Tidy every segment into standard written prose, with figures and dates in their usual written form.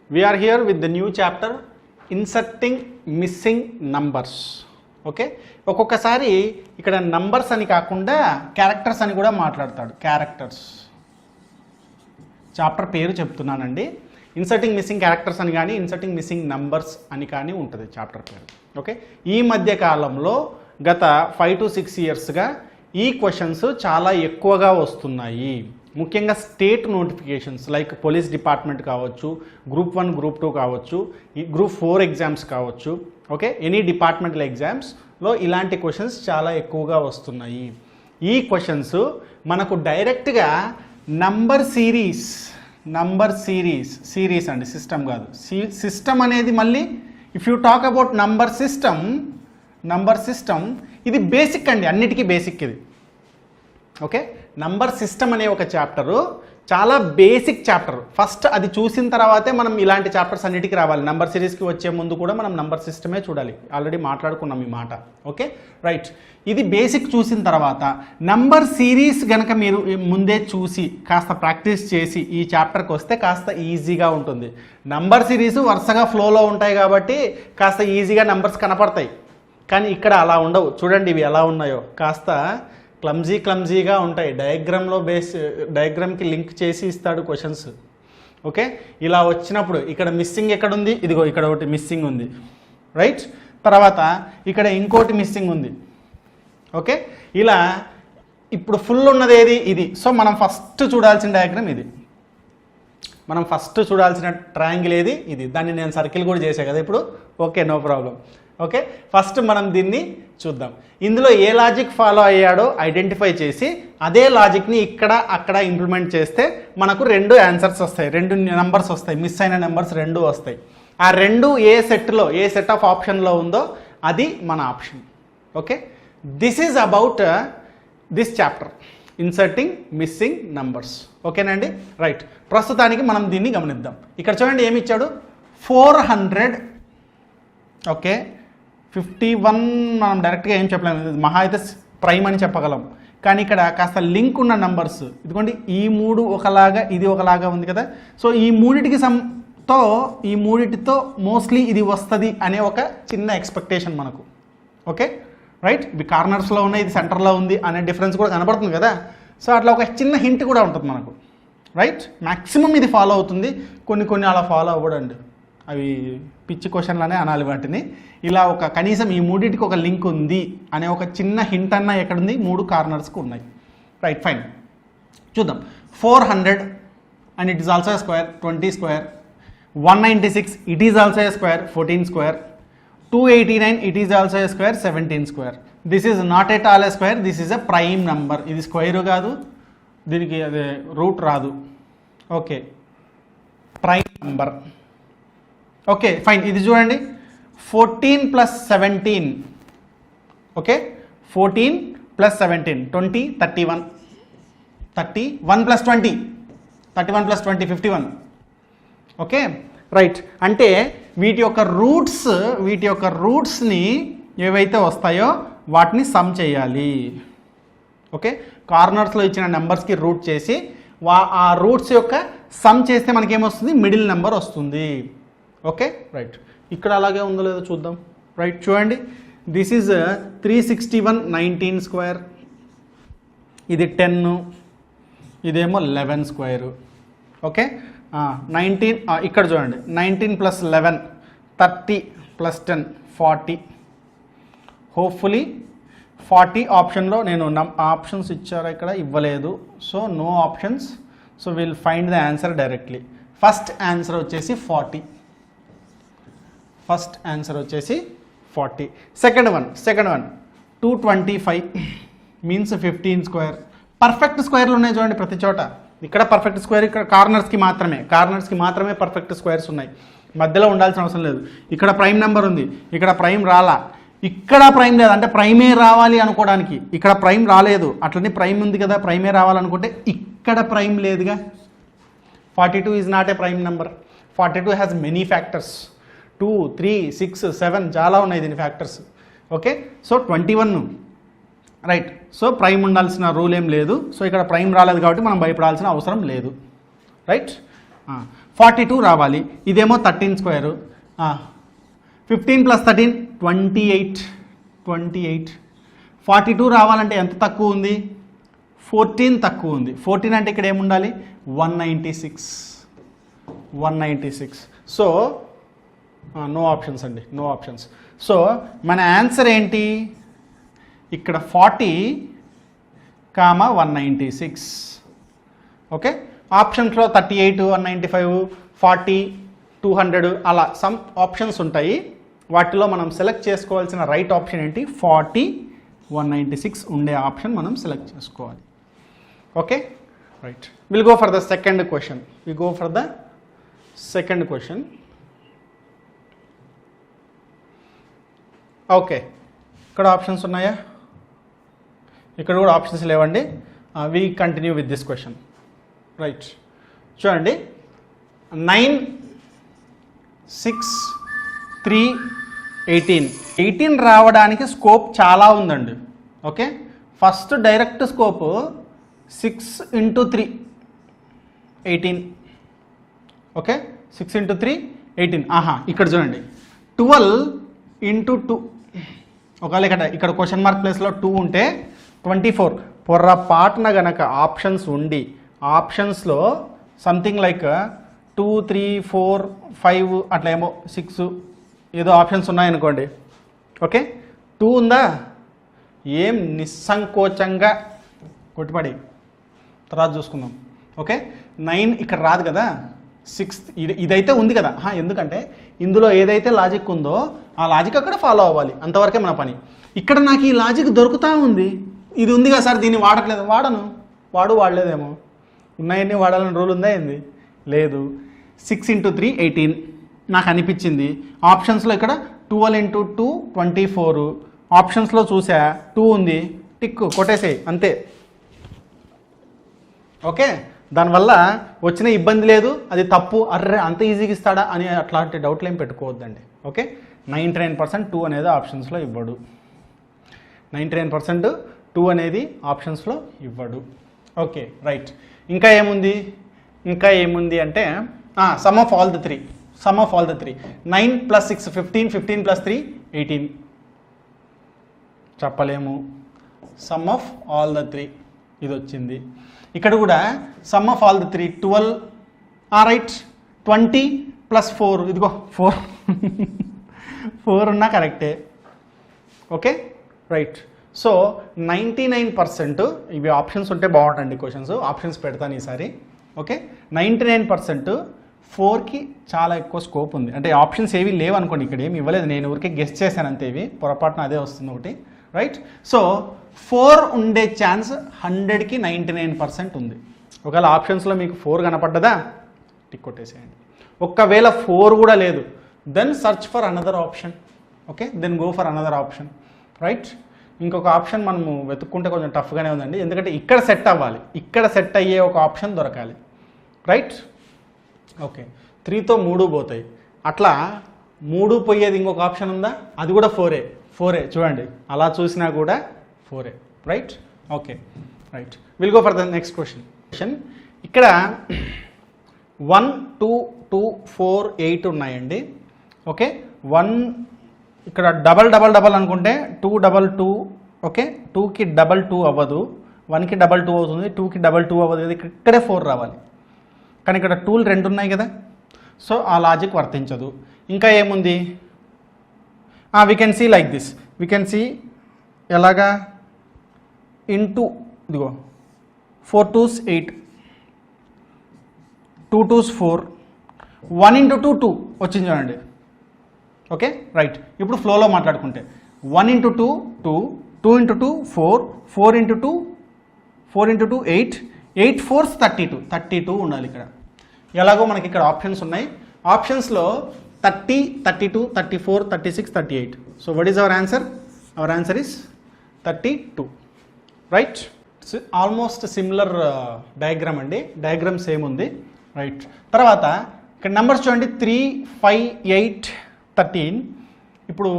We are here with the new chapter inserting missing numbers. Okay, ఒక్కొక్కసారి ఇక్కడ numbers అని కాకుండా క్యారెక్టర్స్ అని కూడా మాట్లాడతాడు. క్యారెక్టర్స్ చాప్టర్ పేరు చెప్తున్నానండి. ఇన్సర్టింగ్ మిస్సింగ్ క్యారెక్టర్స్ అని కానీ ఇన్సర్టింగ్ మిస్సింగ్ నంబర్స్ అని కానీ ఉంటుంది చాప్టర్ పేరు. ఓకే, ఈ మధ్య కాలంలో గత 5 to 6 ఇయర్స్గా ఈ క్వశ్చన్స్ చాలా ఎక్కువగా వస్తున్నాయి. ముఖ్యంగా state notifications like police department కావచ్చు, గ్రూప్ 1 గ్రూప్ 2 కావచ్చు, గ్రూప్ 4 ఎగ్జామ్స్ కావచ్చు. ఓకే, ఎనీ డిపార్ట్మెంటల్ ఎగ్జామ్స్లో ఇలాంటి క్వశ్చన్స్ చాలా ఎక్కువగా వస్తున్నాయి. ఈ క్వశ్చన్స్ మనకు డైరెక్ట్గా నంబర్ సిరీస్ అండి, సిస్టమ్ కాదు. సిస్టమ్ అనేది మళ్ళీ if you talk about number system ఇది బేసిక్ అండి, అన్నిటికీ బేసిక్ ఇది. ఓకే, నంబర్ సిస్టమ్ అనే ఒక చాప్టరు చాలా బేసిక్ చాప్టర్. ఫస్ట్ అది చూసిన తర్వాతే మనం ఇలాంటి చాప్టర్స్ అన్నిటికీ రావాలి. నంబర్ సిరీస్కి వచ్చే ముందు కూడా మనం నంబర్ సిస్టమే చూడాలి. ఆల్రెడీ మాట్లాడుకున్నాం ఈ మాట. ఓకే రైట్, ఇది బేసిక్ చూసిన తర్వాత నంబర్ సిరీస్ కనుక మీరు ముందే చూసి కాస్త ప్రాక్టీస్ చేసి ఈ చాప్టర్కి వస్తే కాస్త ఈజీగా ఉంటుంది. నంబర్ సిరీస్ వరుసగా ఫ్లోలో ఉంటాయి కాబట్టి కాస్త ఈజీగా నంబర్స్ కనపడతాయి. కానీ ఇక్కడ అలా ఉండవు. చూడండి ఇవి ఎలా ఉన్నాయో, కాస్త క్లమ్జీగా ఉంటాయి. డయాగ్రామ్కి లింక్ చేసి ఇస్తాడు క్వశ్చన్స్. ఓకే, ఇలా వచ్చినప్పుడు ఇక్కడ మిస్సింగ్ ఎక్కడుంది, ఇదిగో ఇక్కడ ఒకటి మిస్సింగ్ ఉంది, రైట్. తర్వాత ఇక్కడ ఇంకోటి మిస్సింగ్ ఉంది. ఓకే, ఇలా ఇప్పుడు ఫుల్ ఉన్నది ఏది, ఇది. సో మనం ఫస్ట్ చూడాల్సిన డయాగ్రామ్ ఇది, మనం ఫస్ట్ చూడాల్సిన ట్రయాంగిల్ ఏది, ఇది. దాన్ని నేను సర్కిల్ కూడా చేసా కదా ఇప్పుడు. Okay, no problem. Okay, first మనం దీన్ని చూద్దాం. ఇందులో ఏ లాజిక్ ఫాలో అయ్యాడో ఐడెంటిఫై చేసి అదే లాజిక్ని ఇక్కడ అక్కడ ఇంప్లిమెంట్ చేస్తే మనకు 2 ఆన్సర్స్ వస్తాయి, 2 నెంబర్స్ వస్తాయి, మిస్ అయిన నెంబర్స్ 2 వస్తాయి. ఆ 2 ఏ సెట్ ఆఫ్ ఆప్షన్లో ఉందో అది మన option. Okay, this is about this chapter inserting missing numbers. ఓకేనండి, రైట్. ప్రస్తుతానికి మనం దీన్ని గమనిద్దాం. ఇక్కడ చూడండి ఏమి ఇచ్చాడు, 400. ఓకే, 51 మనం డైరెక్ట్గా ఏం చెప్పలేము, మహా అయితే ప్రైమ్ అని చెప్పగలం. కానీ ఇక్కడ కాస్త లింక్ ఉన్న నంబర్స్ ఇదిగోండి, ఈ 3 ఒకలాగా ఇది ఒకలాగా ఉంది కదా. సో ఈ మూడిటితో మోస్ట్లీ ఇది వస్తుంది అనే ఒక చిన్న ఎక్స్పెక్టేషన్ మనకు. ఓకే రైట్, ఇవి కార్నర్స్లో ఉన్నాయి, ఇది సెంటర్లో ఉంది అనే డిఫరెన్స్ కూడా కనబడుతుంది కదా. సో అట్లా ఒక చిన్న హింట్ కూడా ఉంటుంది మనకు, రైట్. మ్యాక్సిమం ఇది ఫాలో అవుతుంది, కొన్ని అలా ఫాలో అవ్వడండి, అవి పిచ్చి క్వశ్చన్లనే అనాలి వాటిని. ఇలా ఒక కనీసం ఈ మూడింటికి ఒక లింక్ ఉంది అనే ఒక చిన్న హింట్ అన్న ఎక్కడుంది, 3 కార్నర్స్కి ఉన్నాయి. Right, fine. చూద్దాం. 400 and it is also a square, 20 square. 196 it is also a square, 14 square. 289 it is also a square, 17 square. This is not at all A square, this is a prime number. ఇది square కాదు, దీనికి అదే route రాదు. Okay, prime number. Okay fine, ఇది చూడండి 14 + 17. Okay, 14 + 17 20, 31. 31 + 20 31 + 20 51. Okay right, అంటే వీటి యొక్క రూట్స్ని ఏవైతే వస్తాయో వాటిని సమ్ చేయాలి. ఓకే, కార్నర్స్లో ఇచ్చిన నెంబర్స్కి రూట్ చేసి ఆ రూట్స్ యొక్క సమ్ చేస్తే మనకేమొస్తుంది, మిడిల్ నెంబర్ వస్తుంది. ఓకే రైట్, ఇక్కడ అలాగే ఉందో లేదో చూద్దాం. రైట్, చూడండి దిస్ ఈజ్ 361 19 స్క్వేర్, ఇది 10, ఇదేమో 11 స్క్వేర్. ఓకే 19, ఇక్కడ చూడండి 19 + 11 30 + 10 40. హోప్ఫుల్లీ 40 ఆప్షన్లో నేను ఆప్షన్స్ ఇచ్చారా, ఇక్కడ ఇవ్వలేదు. So no options. So will find the answer directly. First answer వచ్చేసి 40. ఫస్ట్ ఆన్సర్ వచ్చేసి 40. Second one 225 means 15 square. Perfect స్క్వేర్లు ఉన్నాయి చూడండి ప్రతి చోట. ఇక్కడ పర్ఫెక్ట్ స్క్వేర్, ఇక్కడ కార్నర్స్కి మాత్రమే పర్ఫెక్ట్ స్క్వేర్స్ ఉన్నాయి, మధ్యలో ఉండాల్సిన అవసరం లేదు. ఇక్కడ ప్రైమ్ నెంబర్ ఉంది, ఇక్కడ ప్రైమ్ రాలా, ఇక్కడ ప్రైమ్ లేదు. అంటే ప్రైమే రావాలి అనుకోవడానికి ఇక్కడ ప్రైమ్ రాలేదు, అట్లనే ప్రైమ్ ఉంది కదా, ప్రైమే రావాలనుకుంటే ఇక్కడ ప్రైమ్ లేదుగా. 42 is not a prime number. 42 has many factors, 2 3 6 7 చాలా ఉన్నాయి దీని factors. Okay, so 21 right. So prime ఉండాల్సిన రూల్ ఏం లేదు. సో ఇక్కడ ప్రైమ్ రాలేదు కాబట్టి మనం భయపడాల్సిన అవసరం లేదు. రైట్, 42 రావాలి. ఇదేమో 13 స్క్వేరు. 15 + 13 28. 42 రావాలంటే ఎంత తక్కువ ఉంది? 14 తక్కువ ఉంది. 14 అంటే ఇక్కడ ఏముండాలి? 196. సో నో ఆప్షన్స్ అండి, నో ఆప్షన్స్. సో మన ఆన్సర్ ఏంటి? ఇక్కడ 40, 196. ఓకే, ఆప్షన్స్లో 38, 195, 40, 200 అలా సమ్ ఆప్షన్స్ ఉంటాయి. వాటిలో మనం సెలెక్ట్ చేసుకోవాల్సిన రైట్ ఆప్షన్ ఏంటి? 40, 196 ఉండే ఆప్షన్ మనం సెలెక్ట్ చేసుకోవాలి. Okay, right. Will go for the second question. Okay, ఇక్కడ ఆప్షన్స్ ఉన్నాయా? ఇక్కడ కూడా ఆప్షన్స్ లేవండి. We continue with this question. Right, చూడండి. 9, 6, 3, 18 రావడానికి స్కోప్ చాలా ఉందండి. Okay, first direct scope 6 × 3 18. Okay, 6 × 3 18. ఇక్కడ చూడండి, 12 × 2. ఒకవేళ ఇక్కడ క్వశ్చన్ మార్క్ ప్లేస్లో 2 ఉంటే 24. పొర్రపాటున గనక ఆప్షన్స్ ఉండి ఆప్షన్స్లో సంథింగ్ లైక్ 2, 3, 4, 5 అట్లా ఏమో 6 ఏదో ఆప్షన్స్ ఉన్నాయనుకోండి. ఓకే, 2 ఉందా? ఏం నిస్సంకోచంగా కొట్టుపడి తర్వాత చూసుకుందాం. ఓకే, 9 ఇక్కడ రాదు కదా, 6 ఇదైతే ఉంది కదా. ఎందుకంటే ఇందులో ఏదైతే లాజిక్ ఉందో ఆ లాజిక్ అక్కడ ఫాలో అవ్వాలి, అంతవరకే మన పని. ఇక్కడ నాకు ఈ లాజిక్ దొరుకుతూ ఉంది. ఇది ఉంది కదా సార్, దీన్ని వాడట్లేదు. వాడలేదేమో. ఉన్నాయన్నీ వాడాలని రూల్ ఉందా ఏంది? లేదు. 6 × 3 18 నాకు అనిపించింది. ఆప్షన్స్లో ఇక్కడ 12 × 2 24. ఆప్షన్స్లో చూసా 2 ఉంది, టిక్ కొట్టేసేయి అంతే. ఓకే, దానివల్ల వచ్చిన ఇబ్బంది లేదు. అది తప్పు, అర్రే అంత ఈజీగా ఇస్తాడా అని అట్లాంటి డౌట్లు ఏం పెట్టుకోవద్దండి. ఓకే, 99% 2 అనేది ఆప్షన్స్లో ఇవ్వడు. 99% 2 అనేది ఆప్షన్స్లో ఇవ్వడు. Okay, right. ఇంకా ఏముంది అంటే some of all the three. 9 + 6 15, 15 + 3 18. చెప్పలేము. సమ్ ఆఫ్ ఆల్ ద 3 ఇది వచ్చింది. ఇక్కడ కూడా some of all the 3 12. Right, 20 + 4 ఇదిగో 4 ఉన్నా కరెక్టే. Okay, right. సో 99% ఇవి ఆప్షన్స్ ఉంటే బాగుంటుంది. క్వశ్చన్స్ ఆప్షన్స్ పెడతాను ఈసారి. ఓకే, 99% 4కి చాలా ఎక్కువ స్కోప్ ఉంది. అంటే ఆప్షన్స్ ఏవి లేవు అనుకోండి, ఇక్కడ ఏమి ఇవ్వలేదు, నేను ఊరికే గెస్ట్ చేశాను అంతే. ఇవి పొరపాటున అదే వస్తుంది ఒకటి. రైట్, సో 4 ఉండే ఛాన్స్ 100కి 99% ఉంది. ఒకవేళ ఆప్షన్స్లో మీకు 4 కనపడ్డదా, టిక్ కొట్టేసేయండి. ఒకవేళ 4 కూడా లేదు, then search for another option. Okay, then go for another option. Right, ఇంకొక ఆప్షన్ మనము వెతుక్కుంటే కొంచెం టఫ్గానే ఉందండి. ఎందుకంటే ఇక్కడ సెట్ అవ్వాలి, ఇక్కడ సెట్ అయ్యే ఒక ఆప్షన్ దొరకాలి. Right, okay. 3తో 3 పోతాయి. అట్లా 3 పోయేది ఇంకొక ఆప్షన్ ఉందా? అది కూడా 4. చూడండి, అలా చూసినా కూడా 4. Right, okay, right. Will go for the next question. ఇక్కడ 1, 2, 2, 4, 8 ఉన్నాయండి. ఓకే, 1 ఇక్కడ డబల్ అనుకుంటే 2, 2, 2. ఓకే, 2కి 2, 2 అవ్వదు, 1కి 2, 2 అవుతుంది, 2కి 2, 2 అవ్వదు. ఇక్కడే 4 రావాలి. కానీ ఇక్కడ 2లు 2 ఉన్నాయి కదా, సో ఆ లాజిక్ వర్తించదు. ఇంకా ఏముంది? We can see like this. We can see ఎలాగా? ఇంటూ ఇదిగో 4 2s 8, 2 2s 4, 1 × 2 2 వచ్చింది చూడండి. Okay, right. ఇప్పుడు ఫ్లోలో మాట్లాడుకుంటే 1 × 2 2, 2 × 2 4, 4 × 2 8, 8 4s 32 ఉండాలి ఇక్కడ. ఎలాగో మనకి ఇక్కడ ఆప్షన్స్ ఉన్నాయి. ఆప్షన్స్లో 30, 32, 34, 36, 38. So what is our answer? Our answer is 32. Right, almost similar diagram అండి. డయాగ్రామ్ సేమ్ ఉంది. రైట్, తర్వాత ఇక్కడ నెంబర్స్ చూడండి. 3, 5, 8, 13. ఇప్పుడు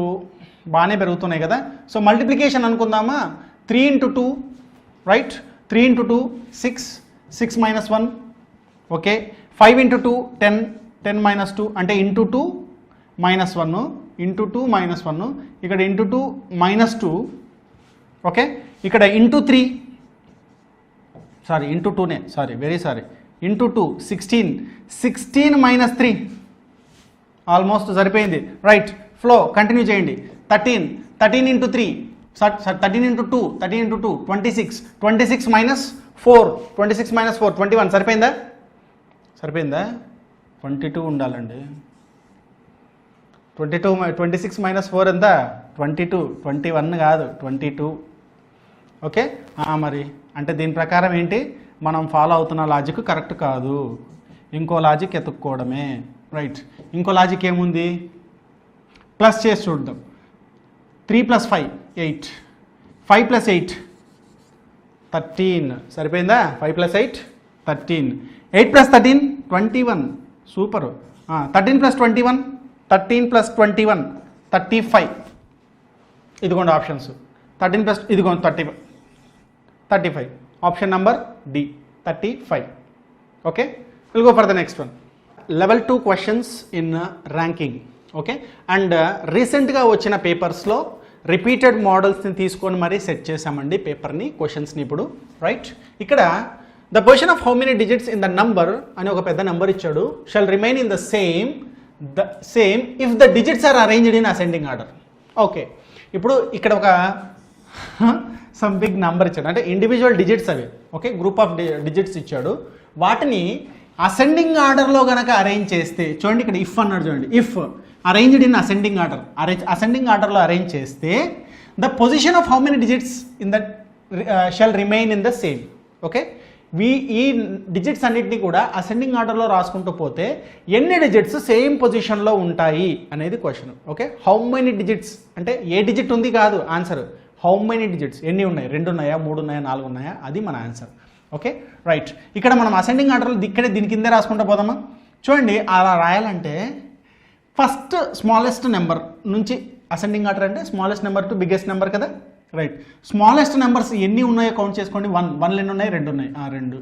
బాగానే పెరుగుతున్నాయి కదా. సో మల్టిప్లికేషన్ అనుకుందామా? 3 × 2. రైట్, 3 × 2 6, 6 - 1 ఓకే 5 ఇంటూ 2 10, 10 మైనస్ 2 అంటే ఇంటూ 2 మైనస్ 1, ఇంటూ 2 మైనస్ 1, ఇక్కడ ఇంటూ 2 మైనస్ 2, ఓకే ఇక్కడ ఇంటూ 3, సారీ ఇంటూ 2నే, sorry very sorry, into 2 16, 16 minus 3, almost సరిపోయింది. రైట్, ఫ్లో కంటిన్యూ చేయండి. 13, 13 into 3, 13 into 2, 13 into 2 26, 26 minus 4, 26 minus 4 21, సరిపోయిందా? సరిపోయిందా? 22 ఉండాలండి. 26 మైనస్ 4 ఎంత? 22, 21 కాదు 22. ఓకే మరి అంటే దీని ప్రకారం ఏంటి, మనం ఫాలో అవుతున్న లాజిక్ కరెక్ట్ కాదు, ఇంకో లాజిక్ ఎత్తుక్కోవడమే. రైట్, ఇంకో లాజిక్ ఏముంది, ప్లస్ చేసి చూద్దాం. 3 + 5 8, 5 + 8 13, సరిపోయిందా? 5 + 8 13, 8 + 13 21, సూపర్. 13 + 21, 13 + 21 35, ఇదిగోండి ఆప్షన్స్. 13 ప్లస్ ఇదిగోండి 35, option number D 35. Okay, will go for the next one. Level 2 questions in ranking. Okay, and రీసెంట్గా వచ్చిన పేపర్స్లో రిపీటెడ్ మోడల్స్ని తీసుకొని మరీ సెట్ చేసామండి పేపర్ని, క్వశ్చన్స్ని ఇప్పుడు. రైట్, ఇక్కడ the position of how many digits in the number అని ఒక పెద్ద నెంబర్ ఇచ్చాడు, shall remain in the same if the digits are arranged in ascending order. Okay, ఇప్పుడు ఇక్కడ ఒక సమ్ బిగ్ నెంబర్ ఇచ్చాడు, అంటే ఇండివిజువల్ డిజిట్స్ అవి. ఓకే, గ్రూప్ ఆఫ్ డిజిట్స్ ఇచ్చాడు, వాటిని అసెండింగ్ ఆర్డర్లో కనుక అరేంజ్ చేస్తే, చూడండి ఇక్కడ ఇఫ్ అన్నాడు చూడండి, if arranged in ascending order, ascending ఆర్డర్లో అరేంజ్ చేస్తే the position of how many digits in that shall remain in the same. Okay, ఈ డిజిట్స్ అన్నిటినీ కూడా అసెండింగ్ ఆర్డర్లో రాసుకుంటూ పోతే ఎన్ని డిజిట్స్ సేమ్ పొజిషన్లో ఉంటాయి అనేది question. Okay, how many digits అంటే ఏ డిజిట్ ఉంది కాదు ఆన్సర్, హౌ మెనీ డిజిట్స్ ఎన్ని ఉన్నాయి, 2 ఉన్నాయా, 3 ఉన్నాయా, 4 ఉన్నాయా, అది మన ఆన్సర్. ఓకే రైట్, ఇక్కడ మనం అసెండింగ్ ఆర్డర్లో ఇక్కడే దీని కిందే రాసుకుంటూ పోదామా. చూడండి, అలా రాయాలంటే ఫస్ట్ స్మాలెస్ట్ నెంబర్ నుంచి అసెండింగ్ ఆర్డర్ అంటే smallest number to biggest number కదా. రైట్, స్మాలెస్ట్ నెంబర్స్ ఎన్ని ఉన్నాయో కౌంట్ చేసుకోండి. 1 ఎన్ని ఉన్నాయి, 2 ఉన్నాయి, 2.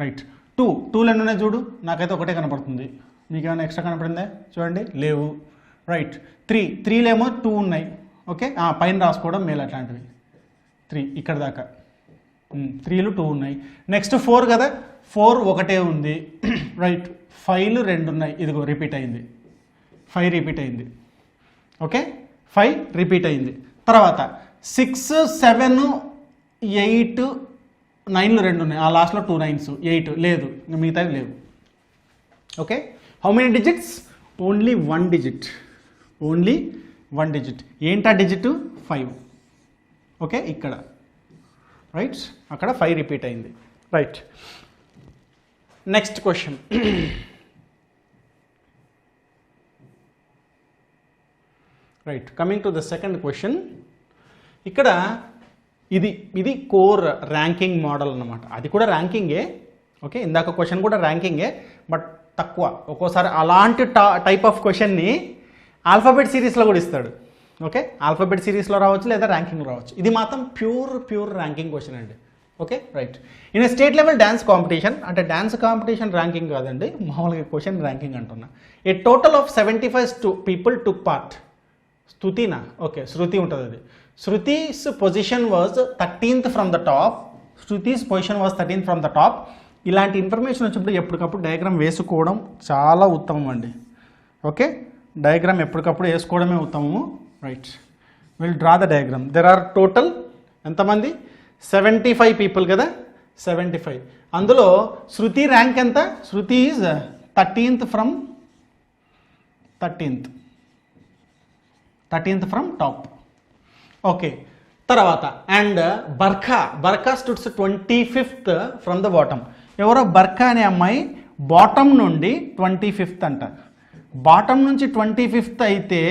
రైట్, 2 ఎన్ని ఉన్నాయి చూడు, నాకైతే ఒకటే కనపడుతుంది, మీకు ఏమైనా ఎక్స్ట్రా కనపడిందా చూడండి, లేవు. రైట్, 3లేమో 2 ఉన్నాయి. ఓకే, పైన రాసుకోవడం మేలు అట్లాంటివి. 3 ఇక్కడ దాకా, 3లు 2 ఉన్నాయి. నెక్స్ట్ 4 కదా, 4 ఒకటే ఉంది. రైట్, 5లు 2 ఉన్నాయి, ఇదిగో రిపీట్ అయింది, 5 రిపీట్ అయింది. ఓకే, 5 రిపీట్ అయింది. తర్వాత 6, 7, 8, 9లు 2 ఉన్నాయి, ఆ లాస్ట్లో 2 9s, 8 లేదు, మిగతావి లేవు. Okay, how many digits, only 1 digit, only 1 digit. ఏంటా డిజిట్, 5. ఓకే, ఇక్కడ రైట్, అక్కడ 5 రిపీట్ అయింది. Right, next question. Right, coming to the second question. ఇక్కడ ఇది కోర్ ర్యాంకింగ్ మోడల్ అన్నమాట, అది కూడా ర్యాంకింగే. ఓకే, ఇందాక క్వశ్చన్ కూడా ర్యాంకింగే, బట్ తక్కువ. ఒక్కోసారి అలాంటి టైప్ ఆఫ్ క్వశ్చన్ని ఆల్ఫాబెట్ సిరీస్లో కూడా ఇస్తాడు. ఓకే, ఆల్ఫాబెట్ సిరీస్లో రావచ్చు లేదా ర్యాంకింగ్లో రావచ్చు. ఇది మాత్రం ప్యూర్ ర్యాంకింగ్ క్వశ్చన్ అండి. Okay right, in a state level dance competition, అంటే డ్యాన్స్ కాంపిటీషన్ ర్యాంకింగ్ కాదండి, మామూలుగా క్వశ్చన్ ర్యాంకింగ్ అంటున్నా. A total of 75 people took part. స్తుతినా, ఓకే శృతి ఉంటుంది అది. Shruti's position was 13th from the top, Shruti's position was 13th from the top. ఇలాంటి information వచ్చినప్పుడు ఎప్పటికప్పుడు డయాగ్రామ్ వేసుకోవడం చాలా ఉత్తమం అండి. ఓకే, డయాగ్రామ్ ఎప్పటికప్పుడు వేసుకోవడమే ఉత్తమము. Right, will draw the diagram. There are total ఎంతమంది, 75 పీపుల్ కదా, 75. అందులో శృతి ర్యాంక్ ఎంత, Shruti is 13th from 13th from top. Okay, తర్వాత and Barkha stood 25th from the bottom. ఎవరో బర్ఖా అనే అమ్మాయి బాటమ్ నుండి 25th అంట. బాటమ్ నుంచి 25th అయితే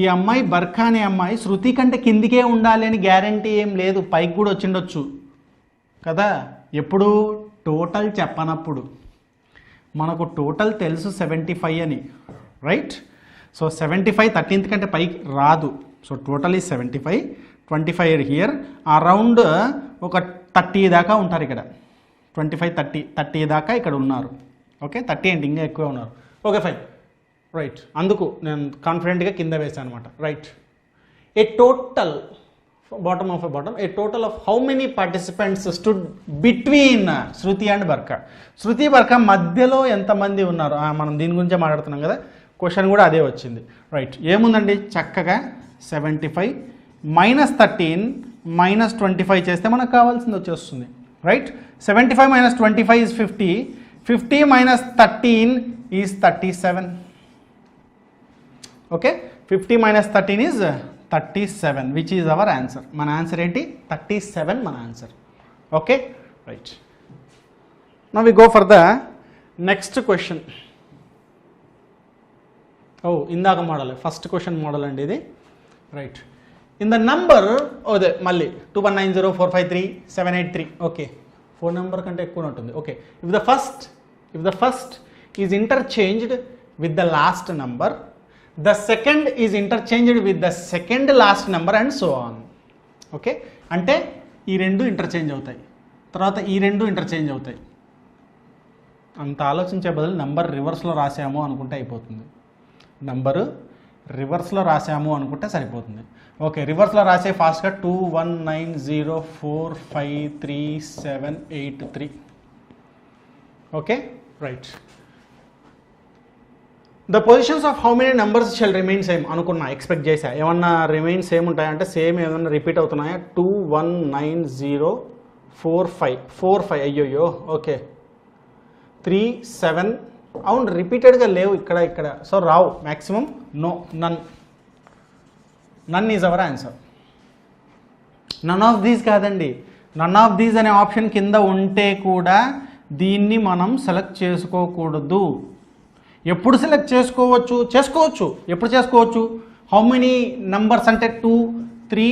ఈ అమ్మాయి బర్ఖా అనే అమ్మాయి శృతి కంటే కిందికే ఉండాలి అని గ్యారంటీ ఏం లేదు, పైకి కూడా వచ్చిండొచ్చు కదా. ఎప్పుడు టోటల్ చెప్పనప్పుడు, మనకు టోటల్ తెలుసు 75 అని. రైట్, సో 75 13th కంటే పైకి రాదు. సో టోటల్ ఈ 75, 25 హియర్, అరౌండ్ ఒక 30 దాకా ఉంటారు ఇక్కడ. 25, 30 దాకా ఇక్కడ ఉన్నారు. ఓకే, 30 ఏంటి ఇంకా ఎక్కువ ఉన్నారు. Okay fine, right. అందుకు నేను కాన్ఫిడెంట్గా కింద వేసాను అనమాట. Right. A total bottom a total of how many participants stood between Shruti and Barkha. Shruti Barkha మధ్యలో ఎంతమంది ఉన్నారు? మనం దీని గురించే మాట్లాడుతున్నాం కదా, క్వశ్చన్ కూడా అదే వచ్చింది. రైట్, ఏముందండి చక్కగా 75 - 13 - 25 చేస్తే మనకు కావాల్సింది వచ్చేస్తుంది. Right, 75 - 25 is 50. 50 - 13 is 37. Okay, 50 - 13 is 37, which is our answer. మన ఆన్సర్ ఏంటి? 37 మన answer. Okay, right. Now we go for the next question. ఇందాక మోడల్, ఫస్ట్ క్వశ్చన్ మోడల్ అండి ఇది. రైట్, ఇన్ ద నంబర్ అదే మళ్ళీ 2190453783. ఓకే, 4 నెంబర్ కంటే ఎక్కువ ఉంటుంది. Okay, if the first is interchanged with the last number, the second is interchanged with the second last number and so on. Okay, అంటే ఈ రెండు ఇంటర్చేంజ్ అవుతాయి, తర్వాత ఈ రెండు ఇంటర్చేంజ్ అవుతాయి. అంత ఆలోచించే బదులు నంబర్ రివర్స్లో రాసాము అనుకుంటే అయిపోతుంది. నంబరు రివర్స్లో రాసాము అనుకుంటే సరిపోతుంది. ఓకే, రివర్స్లో రాసే ఫాస్ట్గా 2190453783. Okay, right. The positions of how many numbers shall remain same అనుకున్నా, ఎక్స్పెక్ట్ చేశా. ఏమన్నా రిమైన్ సేమ్ ఉంటాయంటే సేమ్ ఏమన్నా రిపీట్ అవుతున్నాయా? 219045 అయ్యోయ్యో. ఓకే, 3 7 అవును రిపీటెడ్గా లేవు ఇక్కడ. సో రావు, maximum no, none is our answer. None of these కాదండి, నన్ ఆఫ్ దీస్ అనే ఆప్షన్ కింద ఉంటే కూడా దీన్ని మనం సెలెక్ట్ చేసుకోకూడదు. ఎప్పుడు సెలెక్ట్ చేసుకోవచ్చు. ఎప్పుడు చేసుకోవచ్చు? హౌ మెనీ నంబర్స్ అంటే 2 3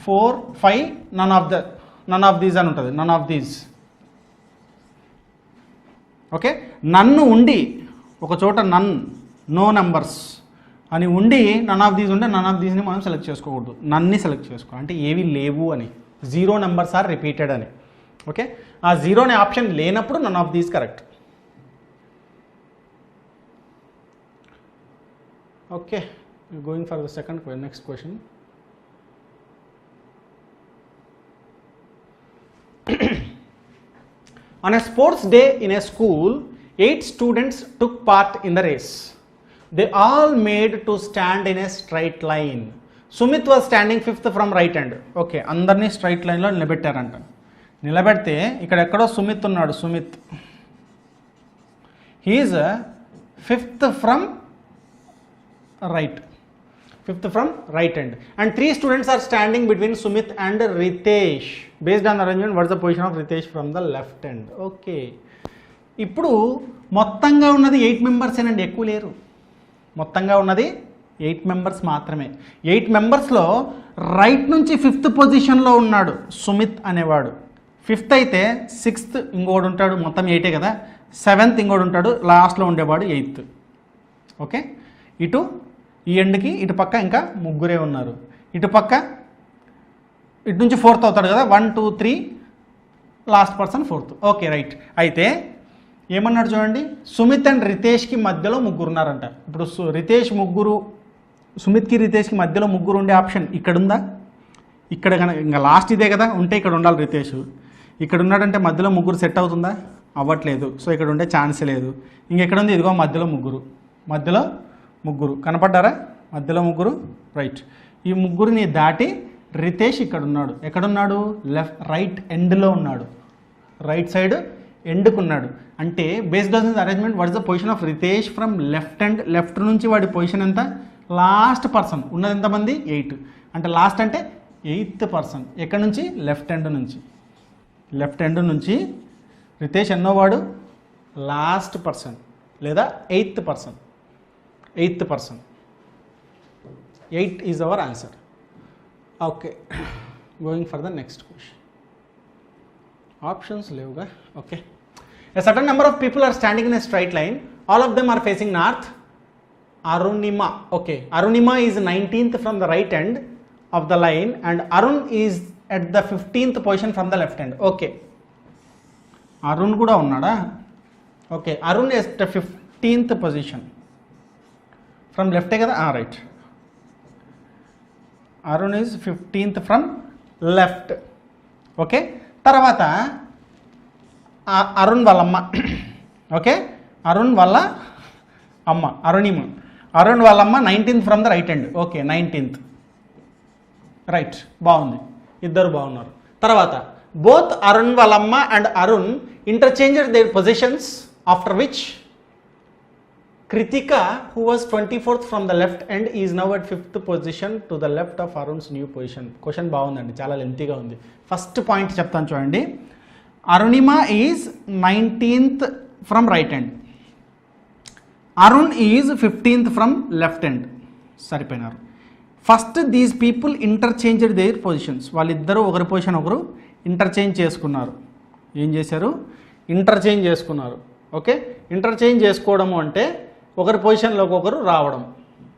4 5 నన్ ఆఫ్ దీస్ అని ఉంటుంది. నన్ ఆఫ్ దీస్. ఓకే, నన్ను ఉండి ఒక చోట నో నంబర్స్ అని ఉండి నన్ ఆఫ్ దీస్ ఉంటే నన్ ఆఫ్ దీస్ని మనం సెలెక్ట్ చేసుకోకూడదు. నన్ని సెలెక్ట్ చేసుకోవాలి అంటే ఏవి లేవు అని, 0 నెంబర్స్ ఆర్ రిపీటెడ్ అని. ఓకే, ఆ 0 అనే ఆప్షన్ లేనప్పుడు none of these correct. Okay, going for the next question. On a sports day in a school, 8 students took part in the race. They all made to stand in a straight line. Sumit was standing 5th from right hand. Okay, అందరినీ straight లైన్లో నిలబెట్టారంట. నిలబెడితే ఇక్కడ ఎక్కడో సుమిత్ ఉన్నాడు. Sumit, he is 5th from right, 5th from right hand, and 3 students are standing between Sumit and Ritesh. Based on the arrangement, what is the position of Ritesh from the left hand? Okay, ఇప్పుడు మొత్తంగా ఉన్నది 8 members ఏనండి, ఎక్కువ లేరు. మొత్తంగా ఉన్నది 8 members మాత్రమే. 8 మెంబర్స్లో రైట్ నుంచి 5th పొజిషన్లో ఉన్నాడు సుమిత్ అనేవాడు. 5th అయితే 6th ఇంకోటి ఉంటాడు, మొత్తం 8 కదా. 7th ఇంకోటి ఉంటాడు, లాస్ట్లో ఉండేవాడు 8th. ఓకే, ఇటు ఈ ఎండ్కి ఇటు పక్క ఇంకా ముగ్గురే ఉన్నారు. ఇటు పక్క ఇటు నుంచి 4th అవుతాడు కదా, 1 2 3 last person 4th. Okay, right. అయితే ఏమన్నాడు చూడండి, సుమిత్ అండ్ రితేష్కి మధ్యలో ముగ్గురు ఉన్నారంట. ఇప్పుడు రితేష్ ముగ్గురు, సుమిత్కి రితేష్కి మధ్యలో ముగ్గురు ఉండే ఆప్షన్ ఇక్కడ ఉందా? ఇక్కడ కనుక ఇంకా లాస్ట్ ఇదే కదా, ఉంటే ఇక్కడ ఉండాలి రితేష్. ఇక్కడ ఉన్నాడంటే మధ్యలో ముగ్గురు సెట్ అవుతుందా? అవ్వట్లేదు. సో ఇక్కడ ఉండే ఛాన్సే లేదు. ఇంకెక్కడ ఉంది? ఇదిగో మధ్యలో ముగ్గురు కనపడ్డారా? మధ్యలో ముగ్గురు. రైట్, ఈ ముగ్గురిని దాటి రితేష్ ఇక్కడ ఉన్నాడు. ఎక్కడున్నాడు? రైట్ ఎండ్లో ఉన్నాడు, రైట్ సైడ్ ఎండ్కున్నాడు. అంటే based on the arrangement what is the position of Ritesh from left hand? Left నుంచి వాడి పొజిషన్ ఎంత? లాస్ట్ పర్సన్ ఉన్నది ఎంతమంది? 8. అంటే లాస్ట్ అంటే 8th పర్సన్. ఎక్కడి నుంచి? లెఫ్ట్ హ్యాండ్ నుంచి. రితేష్ ఎన్నోవాడు? లాస్ట్ పర్సన్ లేదా 8th person. 8 is our answer. Okay, going for the next question. Options levga. Okay, a certain number of people are standing in a straight line. All of them are facing north. Arunima. Okay, Arunima is 19th from the right end of the line and Arun is at the 15th position from the left end. Okay, Arun కూడా ఉన్నాడా? Okay, Arun is the 15th position from లెఫ్టే కదా, right. Arun is 15th from left. Okay, తర్వాత అరుణ్ వాళ్ళ అమ్మ. Okay, Arun వాళ్ళ అమ్మ అరుణిమ. అరుణ్ వాళ్ళ అమ్మ 19th from the right hand. Okay, 19th, right, బాగుంది, ఇద్దరు బాగున్నారు. తర్వాత బోత్ అరుణ్ వాళ్ళ అమ్మ and Arun interchanged their positions after which Kritika, who was 24th from the left end, is now at 5th position to the left of Arun's new position. Question బాగుందండి, చాలా లెంతీగా ఉంది. ఫస్ట్ పాయింట్ చెప్తాను చూడండి. Arunima is 19th from right hand, Arun is 15th from left hand. సరిపోయినారు. First these people interchanged their positions. వాళ్ళిద్దరూ ఒకరి position ఒకరు ఇంటర్చేంజ్ చేసుకున్నారు. ఏం చేశారు? ఇంటర్చేంజ్ చేసుకున్నారు. ఓకే, ఇంటర్చేంజ్ చేసుకోవడము అంటే ఒకరి పొజిషన్లోకి ఒకరు రావడం,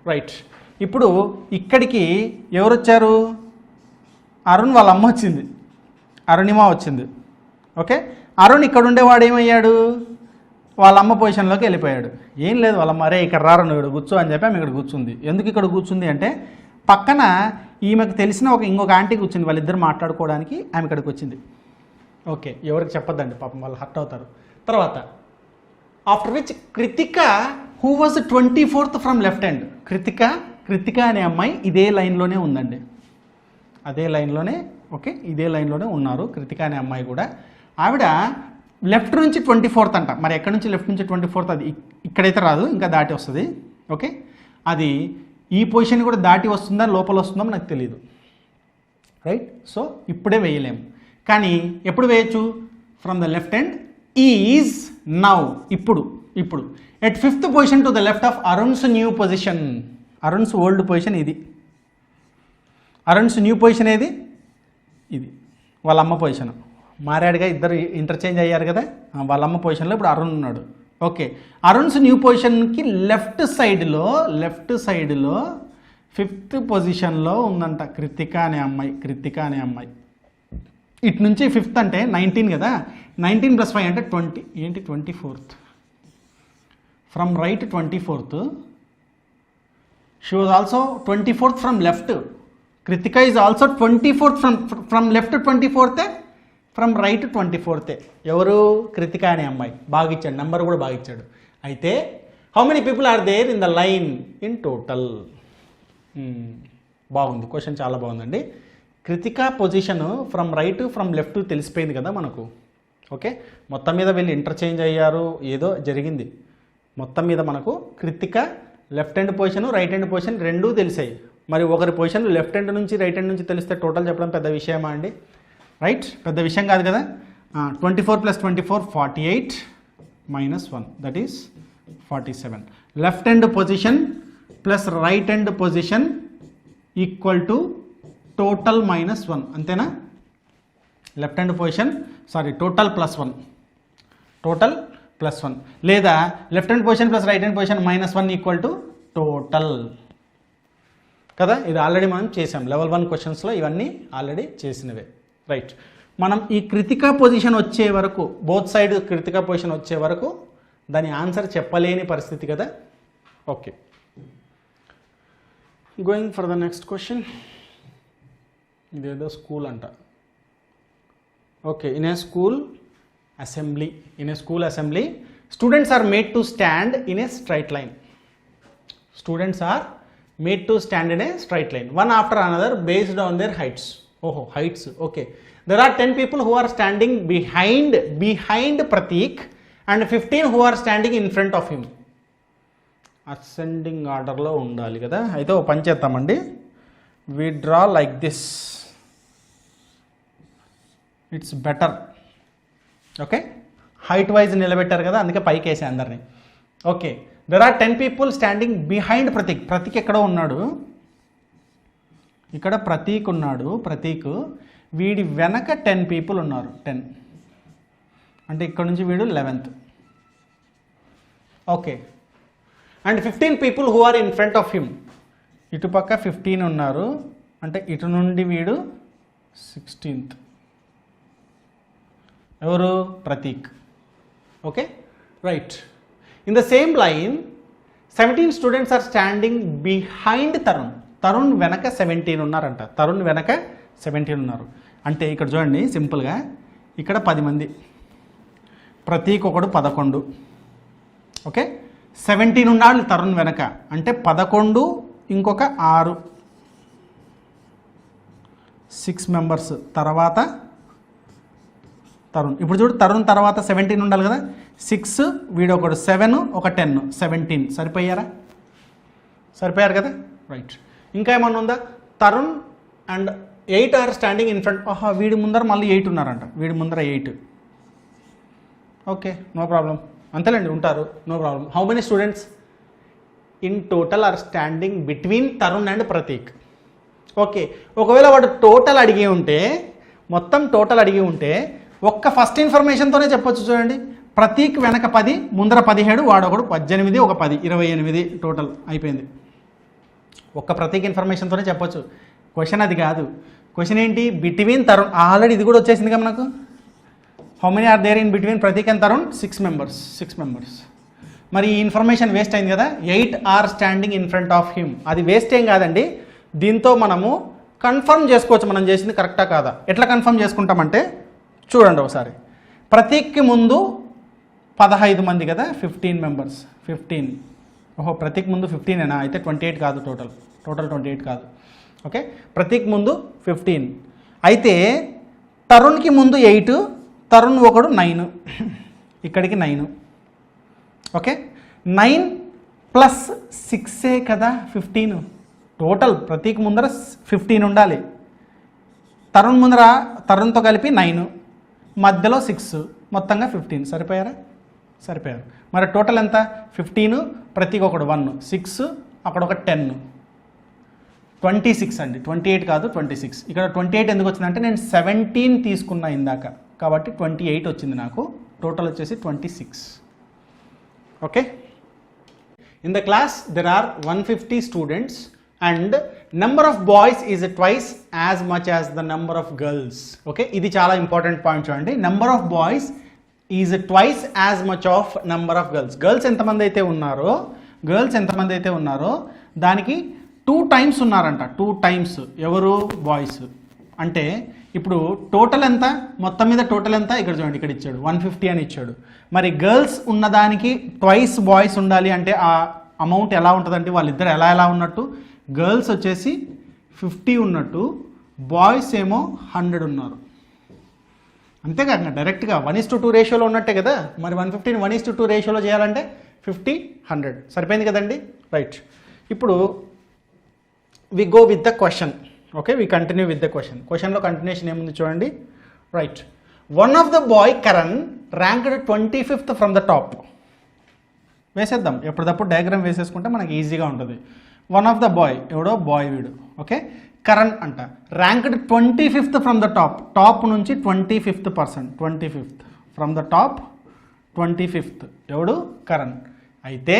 రైట్. ఇప్పుడు ఇక్కడికి ఎవరు వచ్చారు? అరుణ్ వాళ్ళ అమ్మ వచ్చింది, అరుణిమ వచ్చింది. ఓకే, అరుణ్ ఇక్కడ ఉండేవాడు ఏమయ్యాడు? వాళ్ళ అమ్మ పొజిషన్లోకి వెళ్ళిపోయాడు. ఏం లేదు, వాళ్ళ అమ్మ అరే ఇక్కడ రారు ఇక్కడ కూర్చో అని చెప్పి ఆమె ఇక్కడ కూర్చుంది. ఎందుకు ఇక్కడ కూర్చుంది అంటే పక్కన ఈమెకు తెలిసిన ఇంకొక ఆంటీ కూర్చుంది, వాళ్ళిద్దరు మాట్లాడుకోవడానికి ఆమె ఇక్కడికి వచ్చింది. ఓకే, ఎవరికి చెప్పొద్దండి పాపం, వాళ్ళు హర్ట్ అవుతారు. తర్వాత after which Krittika, who was 24th from left hand. Krittika అనే అమ్మాయి ఇదే లైన్లోనే ఉందండి, అదే లైన్లోనే. ఓకే, ఇదే లైన్లోనే ఉన్నారు కృతిక అనే అమ్మాయి కూడా. ఆవిడ లెఫ్ట్ నుంచి 24th అంట. మరి ఎక్కడి నుంచి లెఫ్ట్ నుంచి 24th? అది ఇక్కడైతే రాదు, ఇంకా దాటి వస్తుంది. ఓకే, అది ఈ పొజిషన్ కూడా దాటి వస్తుందా లోపల వస్తుందో నాకు తెలియదు, రైట్. సో ఇప్పుడే వేయలేము, కానీ ఎప్పుడు వేయచ్చు? From the left hand is now, ఇప్పుడు at 5th position to the left of Arun's new position. Arun's old position ఇది, అరుణ్స్ న్యూ పొజిషన్ ఏది? ఇది వాళ్ళ అమ్మ పొజిషన్. మారాడుగా, ఇద్దరు ఇంటర్చేంజ్ అయ్యారు కదా, వాళ్ళ అమ్మ పొజిషన్లో ఇప్పుడు అరుణ్ ఉన్నాడు. ఓకే, అరుణ్స్ న్యూ పొజిషన్కి లెఫ్ట్ సైడ్లో 5th పొజిషన్లో ఉందంట కృతిక అనే అమ్మాయి. ఇటు నుంచి 5th అంటే 19 కదా, 19 + 5 అంటే 20. ఏంటి 24th? From right 24th. She was also 24th from left. Krittika is also 24th from left 24th, from right 24th. ఎవరు? కృతిక అనే అమ్మాయి. బాగా ఇచ్చాడు, నెంబర్ కూడా బాగా ఇచ్చాడు. అయితే how many people are there in the line in total? బాగుంది, క్వశ్చన్ చాలా బాగుందండి. Kritika position from right from left తెలిసిపోయింది కదా మనకు. ఓకే, మొత్తం మీద వీళ్ళు ఇంటర్చేంజ్ అయ్యారు, ఏదో జరిగింది. మొత్తం మీద మనకు Krittika left hand position right hand position రెండూ తెలిసాయి. మరి ఒకరి పొజిషన్ లెఫ్ట్ హ్యాండ్ నుంచి రైట్ హ్యాండ్ నుంచి తెలిస్తే టోటల్ చెప్పడం పెద్ద విషయమా అండి? రైట్, పెద్ద విషయం కాదు కదా. 24 + 24 48 - 1 that is 47. Left hand position plus right hand position equal to total -1, అంతేనా? లెఫ్ట్ హ్యాండ్ పొజిషన్ టోటల్ +1 లేదా left hand position plus right hand position -1 equal to total కదా. ఇది ఆల్రెడీ మనం చేసాం లెవెల్ 1 క్వశ్చన్స్లో, ఇవన్నీ ఆల్రెడీ చేసినవే, రైట్. మనం ఈ కృతిక పొజిషన్ వచ్చే వరకు, బోత్ సైడ్ కృతిక పొజిషన్ వచ్చే వరకు దాని ఆన్సర్ చెప్పలేని పరిస్థితి కదా. Okay, going for the next question. ఇదేదో స్కూల్ అంట. Okay, in a school assembly students are made to stand in a straight line. One after another based on their heights. Heights. Okay, there are 10 people who are standing behind Pratik and 15 who are standing in front of him. Ascending order lo undali kada. Aithe o pani cheddamandi. We draw like this. It's better. Okay, height wise నిలబెట్టారు కదా, అందుకే పైకి వేసే అందరినీ. Okay, there are 10 people standing behind Prateek. Prateek ఎక్కడో ఉన్నాడు, ఇక్కడ ప్రతీక్ ఉన్నాడు. ప్రతీక్ వీడి వెనక 10 people ఉన్నారు. 10 అంటే ఇక్కడ నుంచి వీడు 11th. Okay, and 15 people who are in front of him. ఇటుపక్క 15 ఉన్నారు, అంటే ఇటు నుండి వీడు 16th. ఎవరు? Prateek. Okay, right. In the same line 17 students are standing behind Tarun. Tarun వెనక 17 ఉన్నారంట. తరుణ్ వెనక 17 ఉన్నారు. అంటే ఇక్కడ చూడండి సింపుల్గా, ఇక్కడ 10 మంది, ప్రతీక్ ఒకడు 11. ఓకే, 17 ఉన్నాడు తరుణ్ వెనక, అంటే 11 ఇంకొక 6, 6 మెంబర్స్ తర్వాత తరుణ్. ఇప్పుడు చూడు, తరుణ్ తర్వాత 17 ఉండాలి కదా, 6 వీడొకడు 7 ఒక 10 17. సరిపోయారు కదా, రైట్. ఇంకా ఏమన్నా ఉందా? Tarun and 8 are standing in front. వీడి ముందర మళ్ళీ 8 ఉన్నారంట, వీడి ముందర 8. ఓకే, నో ప్రాబ్లం, అంతేలేండి, ఉంటారు, no problem. How many students in total are standing between Tarun and Prateek? Okay, ఒకవేళ వాడు టోటల్ అడిగి ఉంటే, మొత్తం టోటల్ అడిగి ఉంటే ఒక్క ఫస్ట్ ఇన్ఫర్మేషన్తోనే చెప్పొచ్చు. చూడండి, ప్రతీక్ వెనక 10, ముందర 17, వాడొకడు 18, ఒక 10 28 టోటల్ అయిపోయింది. ఒక్క ప్రతీక్ ఇన్ఫర్మేషన్తోనే చెప్పొచ్చు. క్వశ్చన్ అది కాదు. క్వశ్చన్ ఏంటి? బిట్వీన్ తరుణ్. ఆల్రెడీ ఇది కూడా వచ్చేసింది కదా మనకు. How many are there in between Prateek and Tarun? 6 members. మరి ఈ ఇన్ఫర్మేషన్ వేస్ట్ అయింది కదా. 8 are standing in front of him. అది వేస్ట్ ఏం కాదండి. దీంతో మనము కన్ఫర్మ్ చేసుకోవచ్చు మనం చేసింది కరెక్టా కాదా. ఎట్లా కన్ఫర్మ్ చేసుకుంటామంటే చూడండి ఒకసారి. ప్రతీక్కి ముందు 15 మంది కదా, 15 మెంబర్స్. 15. ప్రతీక్ ముందు 15ఏనా? అయితే 28 కాదు, టోటల్ 28 కాదు. ఓకే, ప్రతీక్ ముందు 15. అయితే తరుణ్కి ముందు 8, తరుణ్ ఒకడు 9, ఇక్కడికి 9. ఓకే, 9 ప్లస్ 6 కదా 15. టోటల్ ప్రతీక్ ముందర 15 ఉండాలి. తరుణ్ ముందర తరుణ్తో కలిపి 9, మధ్యలో 6, మొత్తంగా 15. సరిపోయారు. మరి టోటల్ ఎంత? 15, ప్రతీక్ ఒకడు 1, 6, అక్కడ ఒక 10, 26 అండి. 28 కాదు, 26. ఇక్కడ 28 ఎందుకు వచ్చిందంటే నేను 17 తీసుకున్నా ఇందాక, కాబట్టి 28 వచ్చింది నాకు. టోటల్ వచ్చేసి 26. Okay, in the class there are 150 students and number of boys is twice as much as the number of girls. Okay, ఇది చాలా ఇంపార్టెంట్ పాయింట్ చూడండి. Number of boys is twice as much of number of girls. Girls ఎంతమంది అయితే ఉన్నారో దానికి 2 times ఉన్నారంట. 2 times ఎవరు? Boys. అంటే ఇప్పుడు టోటల్ ఎంత? మొత్తం మీద టోటల్ ఎంత? ఇక్కడ చూడండి, ఇక్కడ ఇచ్చాడు 150 అని ఇచ్చాడు. మరి గర్ల్స్ ఉన్నదానికి ట్వైస్ బాయ్స్ ఉండాలి అంటే ఆ అమౌంట్ ఎలా ఉంటుందంటే వాళ్ళిద్దరు ఎలా ఉన్నట్టు, గర్ల్స్ వచ్చేసి 50 ఉన్నట్టు, బాయ్స్ ఏమో 100 ఉన్నారు. అంతేకాక డైరెక్ట్గా 1:2 రేషియోలో ఉన్నట్టే కదా. మరి 150ని 1:2 రేషియోలో చేయాలంటే 50, 100. సరిపోయింది కదండి, రైట్. ఇప్పుడు we go with the question. Okay, we continue with the question. క్వశ్చన్లో కంటిన్యూషన్ ఏముంది చూడండి, right. One of the boy Karan ranked 25th from the top. వేసేద్దాం, ఎప్పటికప్పుడు డయాగ్రామ్ వేసేసుకుంటే మనకి ఈజీగా ఉంటుంది. వన్ ఆఫ్ ద బాయ్, ఎవడో బాయ్ వీడు. ఓకే, కరణ్ అంట. Ranked 25th from the top. Top నుంచి 25th person. 25th from the top 25th ఎవడు? కరణ్. అయితే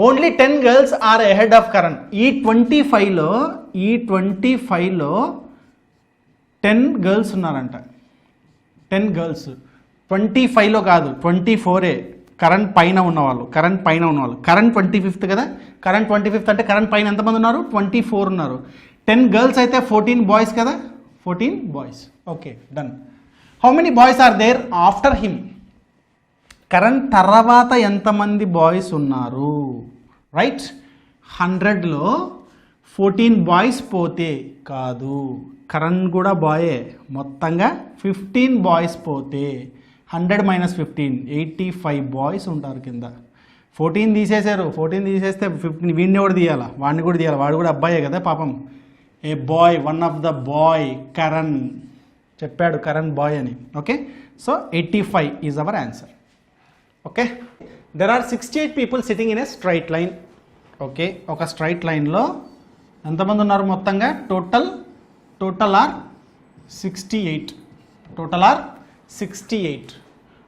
only 10 girls are ahead of Karan. ఈ 25లో 10 గర్ల్స్ ఉన్నారంట. 10 గర్ల్స్ 25లో కాదు, 24ఏ. కరణ్ పైన ఉన్నవాళ్ళు. కరణ్ 25th కదా. కరణ్ 25th అంటే కరణ్ పైన ఎంతమంది ఉన్నారు? 24 ఉన్నారు. 10 గర్ల్స్ అయితే 14 బాయ్స్ కదా, 14 boys. Okay, done. How many boys are there after him? Karan తర్వాత ఎంతమంది బాయ్స్ ఉన్నారు? రైట్, 100లో 14 బాయ్స్ పోతే కాదు, కరణ్ కూడా బాయే. మొత్తంగా 15 బాయ్స్ పోతే 100 - 15 85 బాయ్స్ ఉంటారు కింద. 14 తీసేశారు. 14 తీసేస్తే 15 వీడిని కూడా తీయాలా, వాడిని కూడా తీయాలి. వాడు కూడా అబ్బాయే కదా పాపం. A boy, one of the boy Karan. చెప్పాడు కరణ్ బాయ్ అని. Okay, so 85 is our answer. Okay, there are 68 people sitting in a straight line. Okay, ఒక స్ట్రైట్ లైన్లో ఎంతమంది ఉన్నారు మొత్తంగా? Total are 68. Total are 68.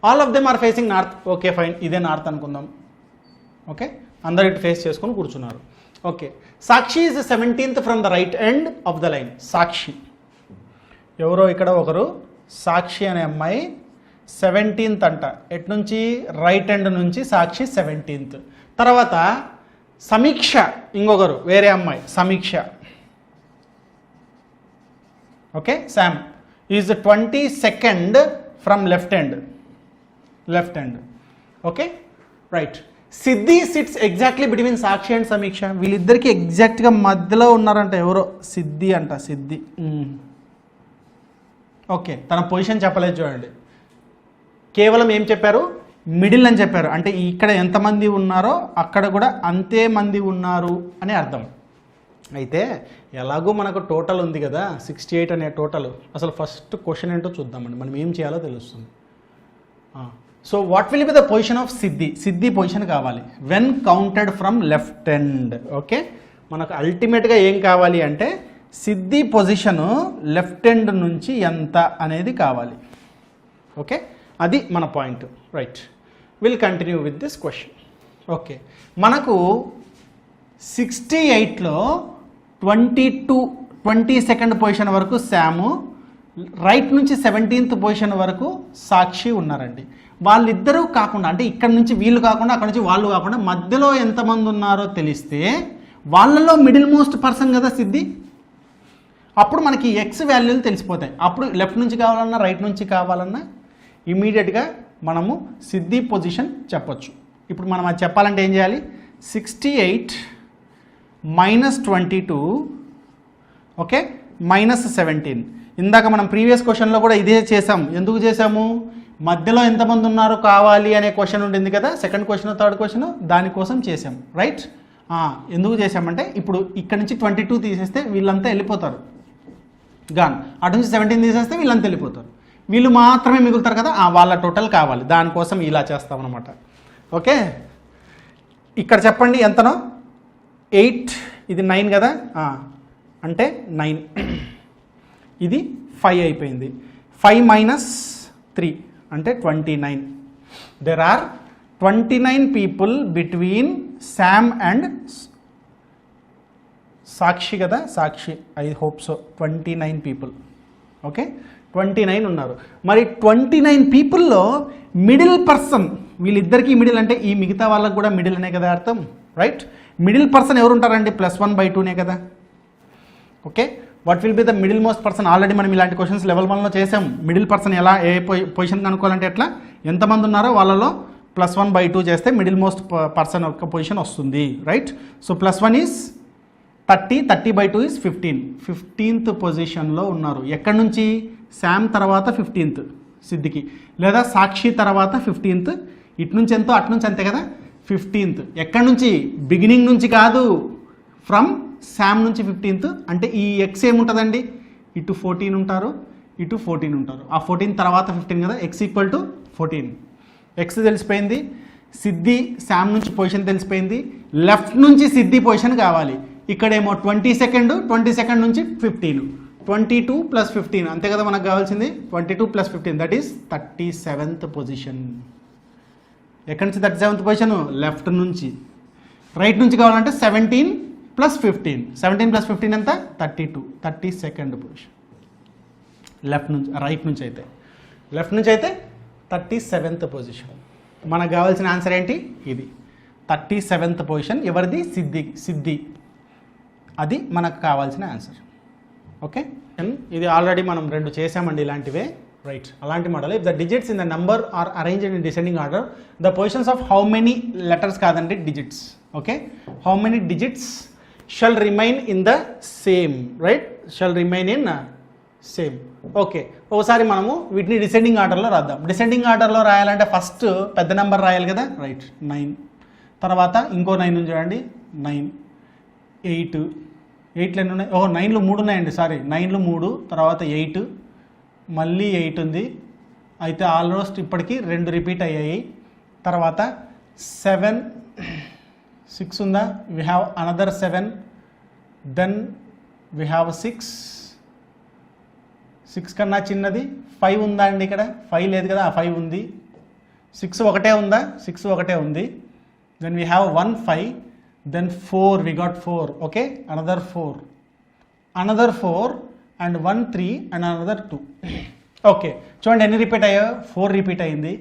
All of them are facing north. Okay fine, ఇదే north అనుకుందాం. Okay, అందరు ఇటు ఫేస్ చేసుకొని కూర్చున్నారు. Okay, Sakshi is 17th from the right end of the line. Sakshi ఎవరో ఇక్కడ ఒకరు, సాక్షి అనే అమ్మాయి 17th అంట. ఎటు నుంచి? రైట్ హ్యాండ్ నుంచి సాక్షి 17th. తర్వాత సమీక్ష, ఇంకొకరు వేరే అమ్మాయి Sameeksha. Okay, Sam is 22nd from left hand. Okay right. Siddhi sits exactly between Sakshi and Sameeksha. వీళ్ళిద్దరికి ఎగ్జాక్ట్గా మధ్యలో ఉన్నారంట. ఎవరో సిద్ధి అంట, సిద్ధి. ఓకే, తన పొజిషన్ చెప్పలేదు చూడండి, కేవలం ఏం చెప్పారు? మిడిల్ అని చెప్పారు. అంటే ఇక్కడ ఎంతమంది ఉన్నారో అక్కడ కూడా అంతే మంది ఉన్నారు అని అర్థం. అయితే ఎలాగో మనకు టోటల్ ఉంది కదా 68 అనే టోటల్. అసలు ఫస్ట్ క్వశ్చన్ ఏంటో చూద్దామండి, మనం ఏం చేయాలో తెలుస్తుంది. So what will be the position of Siddhi? Siddhi position కావాలి when counted from left hand. Okay, మనకు అల్టిమేట్గా ఏం కావాలి అంటే సిద్ధి పొజిషను లెఫ్ట్ హ్యాండ్ నుంచి ఎంత అనేది కావాలి. ఓకే, అది మన point. Right, will continue with this question. Okay, మనకు 68లో 22nd పొజిషన్ వరకు శాము, రైట్ నుంచి 17th పొజిషన్ వరకు సాక్షి ఉన్నారండి. వాళ్ళిద్దరూ కాకుండా, అంటే ఇక్కడ నుంచి వీళ్ళు కాకుండా అక్కడ నుంచి వాళ్ళు కాకుండా మధ్యలో ఎంతమంది ఉన్నారో తెలిస్తే వాళ్ళలో మిడిల్ మోస్ట్ పర్సన్ కదా సిద్ధి. అప్పుడు మనకి ఎక్స్ వాల్యూలు తెలిసిపోతాయి. అప్పుడు లెఫ్ట్ నుంచి కావాలన్నా రైట్ నుంచి కావాలన్నా ఇమీడియట్గా మనము సిద్ధి పొజిషన్ చెప్పొచ్చు. ఇప్పుడు మనం అది చెప్పాలంటే ఏం చేయాలి? 68 - 22 ఓకే -17. ఇందాక మనం ప్రీవియస్ క్వశ్చన్లో కూడా ఇదే చేసాం. ఎందుకు చేసాము? మధ్యలో ఎంతమంది ఉన్నారో కావాలి అనే క్వశ్చన్ ఉండింది కదా, సెకండ్ క్వశ్చన్ థర్డ్ క్వశ్చన్, దానికోసం చేసాం. రైట్, ఎందుకు చేసామంటే ఇప్పుడు ఇక్కడ నుంచి 22 తీసేస్తే వీళ్ళంతా వెళ్ళిపోతారు, గాన్. అటు నుంచి 17 తీసేస్తే వీళ్ళంతా వెళ్ళిపోతారు, వీళ్ళు మాత్రమే మిగులుతారు కదా, వాళ్ళ టోటల్ కావాలి. దానికోసం ఇలా చేస్తామన్నమాట. ఓకే, ఇక్కడ చెప్పండి ఎంతనో? 8, ఇది 9 కదా, అంటే 9, ఇది 5 అయిపోయింది. 5 - 3 అంటే 29. There are 29 people between Sam and Sakshi కదా, Sakshi, I hope so. 29 people. Okay, 29 ఉన్నారు. మరి 29 పీపుల్లో మిడిల్ పర్సన్, వీళ్ళిద్దరికీ మిడిల్ అంటే ఈ మిగతా వాళ్ళకు కూడా మిడిల్ అనే కదా అర్థం. రైట్, మిడిల్ పర్సన్ ఎవరు ఉంటారండి? +1/2నే కదా. Okay, what will be the middle most person? Already మనం ఇలాంటి క్వశ్చన్స్ లెవెల్ 1లో చేసాం. మిడిల్ పర్సన్ ఎలా, ఏ పొజిషన్ కనుక్కోవాలంటే ఎట్లా, ఎంతమంది ఉన్నారో వాళ్ళలో +1/2 చేస్తే మిడిల్ మోస్ట్ పర్సన్ యొక్క పొజిషన్ వస్తుంది. Right, so +1 is 30, 30/2 is 15. 15th పొజిషన్లో ఉన్నారు. ఎక్కడి నుంచి? శామ్ తర్వాత 15th సిద్ధికి, లేదా సాక్షి తర్వాత 15th. ఇటు నుంచి ఎంతో అటు నుంచి అంతే కదా, 15th. ఎక్కడి నుంచి? బిగినింగ్ నుంచి కాదు, ఫ్రమ్ శామ్ నుంచి 15th. అంటే ఈ ఎక్స్ ఏముంటుందండి? ఇటు 14 ఉంటారు, ఇటు 14 ఉంటారు. ఆ 14 తర్వాత 15 కదా, x = 14. ఎక్స్ తెలిసిపోయింది. సిద్ధి శామ్ నుంచి పొజిషన్ తెలిసిపోయింది. లెఫ్ట్ నుంచి సిద్ధి పొజిషన్ కావాలి. ఇక్కడేమో 22nd నుంచి 15, 22 + 15 అంతే కదా మనకు కావాల్సింది. 22 + 15 దట్ ఈస్ 37th పొజిషన్. ఎక్కడి నుంచి 37th పొజిషన్? లెఫ్ట్ నుంచి. రైట్ నుంచి కావాలంటే 17 + 15. 17 + 15 ఎంత? 32, 32nd పొజిషన్. లెఫ్ట్ నుంచి, రైట్ నుంచి అయితే, లెఫ్ట్ నుంచి అయితే 37th పొజిషన్. మనకు కావాల్సిన ఆన్సర్ ఏంటి? ఇది 37th పొజిషన్. ఎవరిది? సిద్ధి. అది మనకు కావాల్సిన ఆన్సర్. ఓకే, ఇది ఆల్రెడీ మనం 2 చేసామండి ఇలాంటివే. రైట్, అలాంటి model. If the digits in the number are arranged in descending order, the positions of how many letters కాదండి, digits. Okay, how many digits shall remain in the same. Right, shall remain in same. Okay, ఒకసారి మనము వీటిని descending ఆర్డర్లో రాద్దాం. Descending ఆర్డర్లో రాయాలంటే first పెద్ద number రాయాలి కదా. రైట్, 9. తర్వాత ఇంకో 9 ఉంది చూడండి, 9, 8. 8లు ఎన్ని ఉన్నాయి? 9లు 3 ఉన్నాయండి, సారీ, 9లు 3, తర్వాత 8, మళ్ళీ 8 ఉంది. అయితే ఆల్మోస్ట్ ఇప్పటికీ 2 రిపీట్ అయ్యాయి. తర్వాత 7, 6 ఉందా? We have another 7, then we have 6. 6 కన్నా చిన్నది 5 ఉందా అండి? ఇక్కడ 5 లేదు కదా, 5 ఉంది. 6 ఒకటే ఉందా? 6 ఒకటే ఉంది. Then we have 1, 5, then 4, we got 4. Okay, another 4, and 1, 3 and another 2. Okay, చూడండి ఎన్ని రిపీట్ అయ్యాయో, 4 రిపీట్ అయింది,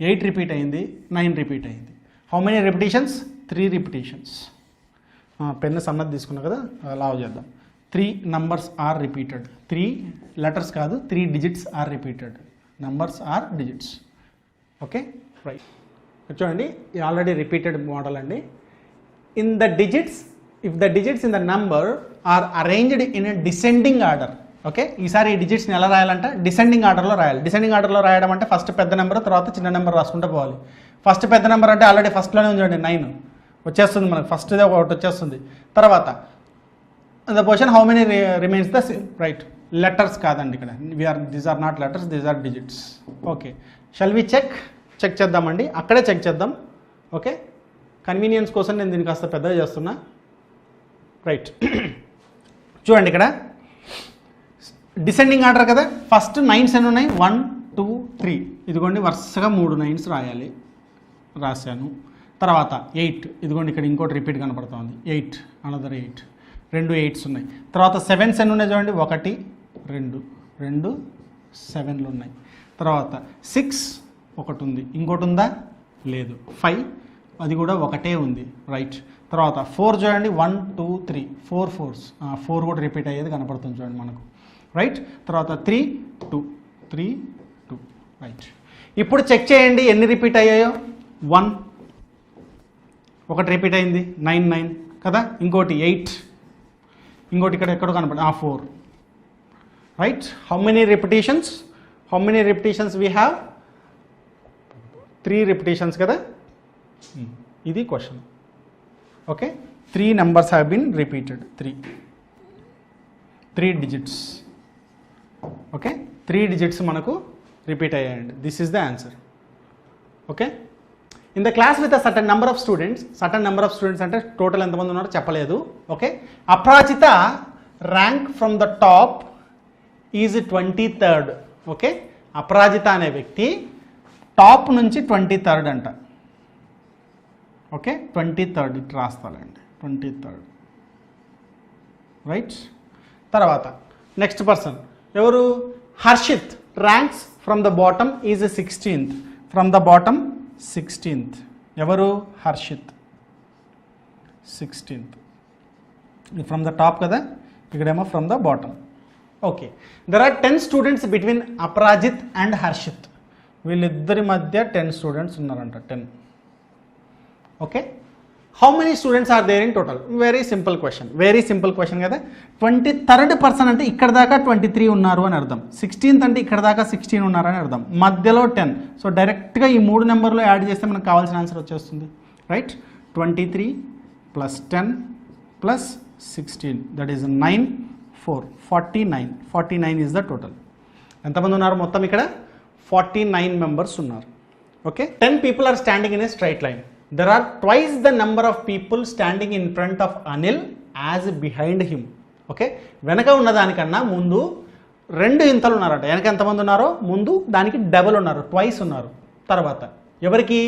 8 రిపీట్ అయింది, 9 రిపీట్ అయింది. How many repetitions? 3 repetitions. Pen సన్నది తీసుకున్నా కదా, లావ్ చేద్దాం. 3 నంబర్స్ ఆర్ రిపీటెడ్. 3 లెటర్స్ కాదు, 3 digits are repeated. Numbers are digits. Okay, right. చూడండి ఆల్రెడీ రిపీటెడ్ మోడల్ అండి. In the digits, if the digits in the number are arranged in a descending order. Okay, ఈసారి ఈ డిజిట్స్ని ఎలా రాయాలంటే descending ఆర్డర్లో రాయాలి. Descending ఆర్డర్లో రాయడం అంటే ఫస్ట్ పెద్ద నెంబర్, తర్వాత చిన్న నెంబర్ రాసుకుంటూ పోవాలి. ఫస్ట్ పెద్ద నెంబర్ అంటే ఆల్రెడీ ఫస్ట్లోనే ఉందండి, 9 వచ్చేస్తుంది మనకు, ఫస్ట్దే ఒకటి వచ్చేస్తుంది. తర్వాత the question how many remains the same, right. Letters కాదండి ఇక్కడ, these are not letters, these are digits. Okay, shall we check చేద్దామండి, అక్కడే చెక్ చేద్దాం. ఓకే, కన్వీనియన్స్ కోసం నేను దీన్ని కాస్త పెద్దగా చేస్తున్నా. రైట్, చూడండి ఇక్కడ డిసెండింగ్ ఆర్డర్ కదా, ఫస్ట్ 9s ఎన్ని ఉన్నాయి? 1 2 3. ఇదిగోండి వరుసగా 3 9s రాయాలి, రాశాను. తర్వాత 8, ఇదిగోండి ఇక్కడ ఇంకోటి రిపీట్ కనపడుతుంది, 8, అనదర్ 8, 2 8s ఉన్నాయి. తర్వాత 7s ఎన్ని ఉన్నాయి చూడండి, 1 2 2 7లు ఉన్నాయి. తర్వాత 6 ఒకటి ఉంది, ఇంకోటి ఉందా? లేదు. 5 అది కూడా ఒకటే ఉంది, రైట్. తర్వాత 4 చూడండి, 1 2 3, 4 4s, 4 కూడా రిపీట్ అయ్యేది కనపడుతుంది చూడండి మనకు, రైట్. తర్వాత 3 2 3 2, రైట్. ఇప్పుడు చెక్ చేయండి ఎన్ని రిపీట్ అయ్యాయో. 1 ఒకటి రిపీట్ అయింది, 9 9 కదా, ఇంకోటి 8, ఇంకోటి ఇక్కడ ఎక్కడో కనపడి 4, right. How many repetitions? How many repetitions we have? 3 repetitions కదా, ఇది question. Okay, 3 numbers have been repeated, 3 digits. ఓకే, 3 digits మనకు రిపీట్ అయ్యాయండి. This is the answer. Okay, in the class with a certain number of students. Certain number of students అంటే total ఎంతమంది ఉన్నారో చెప్పలేదు. Okay, Aparajita rank from the top is 23rd. Okay, Aparajita అనే వ్యక్తి top నుంచి 23rd అంట. ఓకే, 23rd ఇటు రాస్తానండి, 23rd, రైట్. తర్వాత నెక్స్ట్ పర్సన్ ఎవరు? Harshit ranks from the bottom is 16th. From the bottom 16th. ఎవరు? Harshit 16th. From the top కదా, ఇక్కడేమో from the bottom. Okay, there are 10 students between Aparajit and Harshit. వీళ్ళిద్దరి మధ్య 10 students ఉన్నారంట, 10. Okay, how many students are there in total? Very simple question, very simple question కదా. 23rd person అంటే ఇక్కడ దాకా 23 ఉన్నారు అని అర్థం. 16th అంటే ఇక్కడ దాకా 16 ఉన్నారని అర్థం. మధ్యలో 10. సో డైరెక్ట్గా ఈ 3 నెంబర్లో యాడ్ చేస్తే మనకు కావాల్సిన ఆన్సర్ వచ్చేస్తుంది, right. 23 + 10 + 16, that is 9 4 49. 49 is the total. ఎంతమంది ఉన్నారు మొత్తం ఇక్కడ? 49 members ఉన్నారు. Okay, 10 people are standing in a straight line. There are twice the number of people standing in front of Anil as behind him. Okay, వెనక ఉన్నదానికన్నా ముందు 2 ఇంతలు ఉన్నారట. వెనక ఎంతమంది ఉన్నారో ముందు దానికి డబుల్ ఉన్నారు, ట్వైస్ ఉన్నారు. తర్వాత ఎవరికి?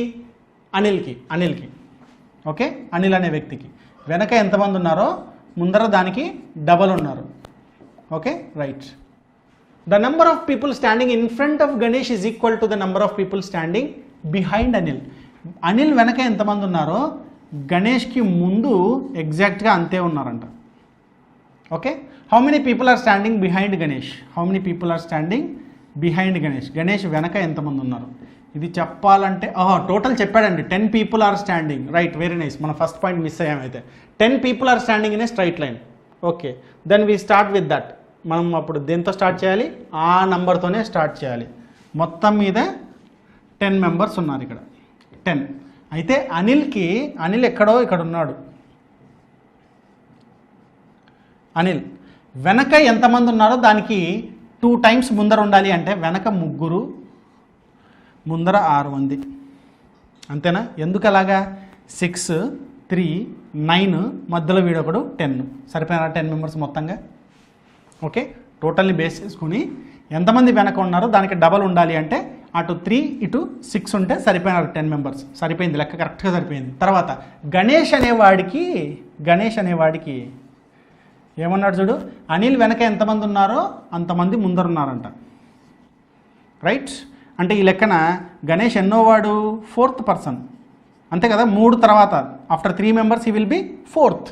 అనిల్కి. ఓకే, అనిల్ అనే వ్యక్తికి వెనక ఎంతమంది ఉన్నారో ముందర దానికి డబల్ ఉన్నారు. Okay, right. The number of people standing in front of Ganesh is equal to the number of people standing behind Anil. Anil వెనక ఎంతమంది ఉన్నారో గణేష్కి ముందు ఎగ్జాక్ట్గా అంతే ఉన్నారంట. Okay, how many people are standing behind Ganesh? How many people are standing behind Ganesh? Ganesh వెనక ఎంతమంది ఉన్నారు? ఇది చెప్పాలంటే టోటల్ చెప్పాడండి, 10 people are standing, right. Very nice, మన ఫస్ట్ పాయింట్ మిస్ అయ్యామైతే. 10 people are standing in a straight line. Okay, then we start with that. మనం అప్పుడు దేంతో స్టార్ట్ చేయాలి? ఆ నంబర్తోనే స్టార్ట్ చేయాలి. మొత్తం మీద 10 members ఉన్నారు ఇక్కడ, 10. అయితే అనిల్ ఎక్కడో ఇక్కడ ఉన్నాడు. అనిల్ వెనక ఎంతమంది ఉన్నారో దానికి 2 times ముందర ఉండాలి. అంటే వెనక 3, ముందర 6 మంది, అంతేనా? ఎందుకు అలాగా? 6 3 9, మధ్యలో వీడొకడు 10. సరిపోయినా 10 members మొత్తంగా? ఓకే, టోటల్ని బేస్ చేసుకుని ఎంతమంది వెనక ఉన్నారో దానికి డబల్ ఉండాలి. అంటే అటు 3 ఇటు 6 ఉంటే సరిపోయినారు 10 members. సరిపోయింది, లెక్క కరెక్ట్గా సరిపోయింది. తర్వాత గణేష్ అనేవాడికి ఏమన్నాడు చూడు, అనిల్ వెనక ఎంతమంది ఉన్నారో అంతమంది ముందరున్నారంట. రైట్. అంటే ఈ లెక్కన గణేష్ ఎన్నో వాడు 4th పర్సన్, అంతే కదా. 3 తర్వాత after 3 members he will be 4th.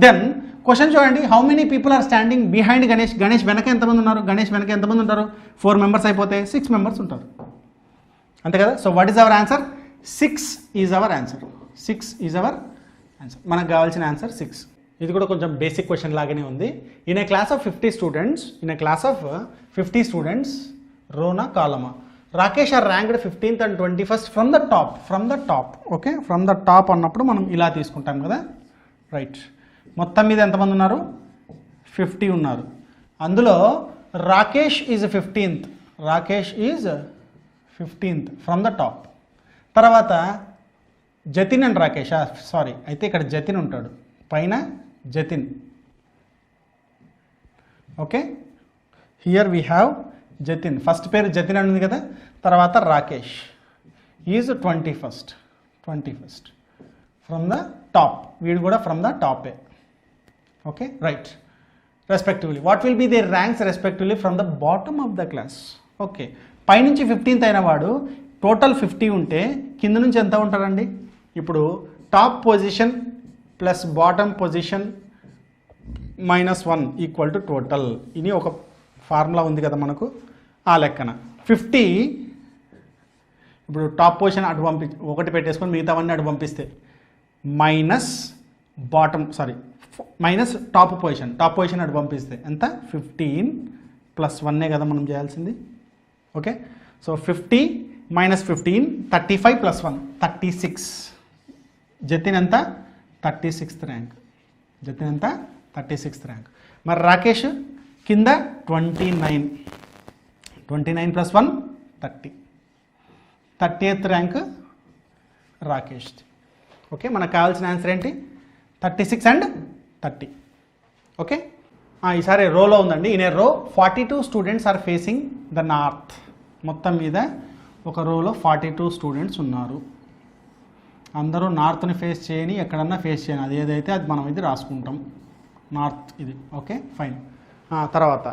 Then question చూడండి, how many people are standing behind Ganesh. Ganesh వెనక ఎంతమంది ఉన్నారు? గణేష్ వెనక ఎంతమంది ఉంటారు? 4 మెంబర్స్ అయిపోతే 6 మెంబర్స్ ఉంటారు, అంతే కదా. So what is our answer? 6 is our answer. 6 is our answer. మనకు కావాల్సిన ఆన్సర్ 6. ఇది కూడా కొంచెం బేసిక్ క్వశ్చన్ లాగానే ఉంది. In a class of 50 students రోనా కాలమా, Rakesh are ranked 15th and 21st from the top. Okay, from the top అన్నప్పుడు మనం ఇలా తీసుకుంటాం కదా. రైట్. మొత్తం మీద ఎంతమంది ఉన్నారు? 50 ఉన్నారు. అందులో Rakesh is 15th. Rakesh is 15th from the top. తర్వాత జతిన్ అండ్ రాకేష్, సారీ, అయితే ఇక్కడ జతిన్ ఉంటాడు, పైన Jatin. Okay, here we have Jatin. First పేరు జతిన్ అని ఉంది కదా. తర్వాత Rakesh is 21st from the top. వీడు కూడా ఫ్రమ్ ద టాపే. Okay, right. Respectively what will be their ranks respectively from the bottom of the class. Okay, పైనుంచి 15th అయిన వాడు టోటల్ 50 ఉంటే కింద నుంచి ఎంత ఉంటారండి? ఇప్పుడు top position plus bottom position -1 equal to total. ఇది ఒక ఫార్ములా ఉంది కదా మనకు, ఆ లెక్కన 50. ఇప్పుడు టాప్ పొజిషన్ అటు ఒకటి పెట్టేసుకొని మిగతావన్నీ అటు పంపిస్తే మైనస్ టాప్ పొజిషన్ అటు పంపిస్తే ఎంత? 15 + 1 కదా మనం చేయాల్సింది. Okay, so 50 - 15 35 + 1 36. జతిన్ ఎంత? 36th rank. జతిన్ ఎంత? 36th rank. మరి రాకేష్ కింద 29 + 1 30. 30th rank Rakesh. ఓకే, మనకు కావాల్సిన ఆన్సర్ ఏంటి? 36 and 30. ఓకే, ఈసారి రోలో ఉందండి. In a row 42 students are facing the north. మొత్తం మీద ఒక రోలో 42 స్టూడెంట్స్ ఉన్నారు. అందరూ నార్త్ని ఫేస్ చేయని, ఎక్కడన్నా ఫేస్ చేయని, అది ఏదైతే అది మనం ఇది రాసుకుంటాం, నార్త్ ఇది. Okay, fine. తర్వాత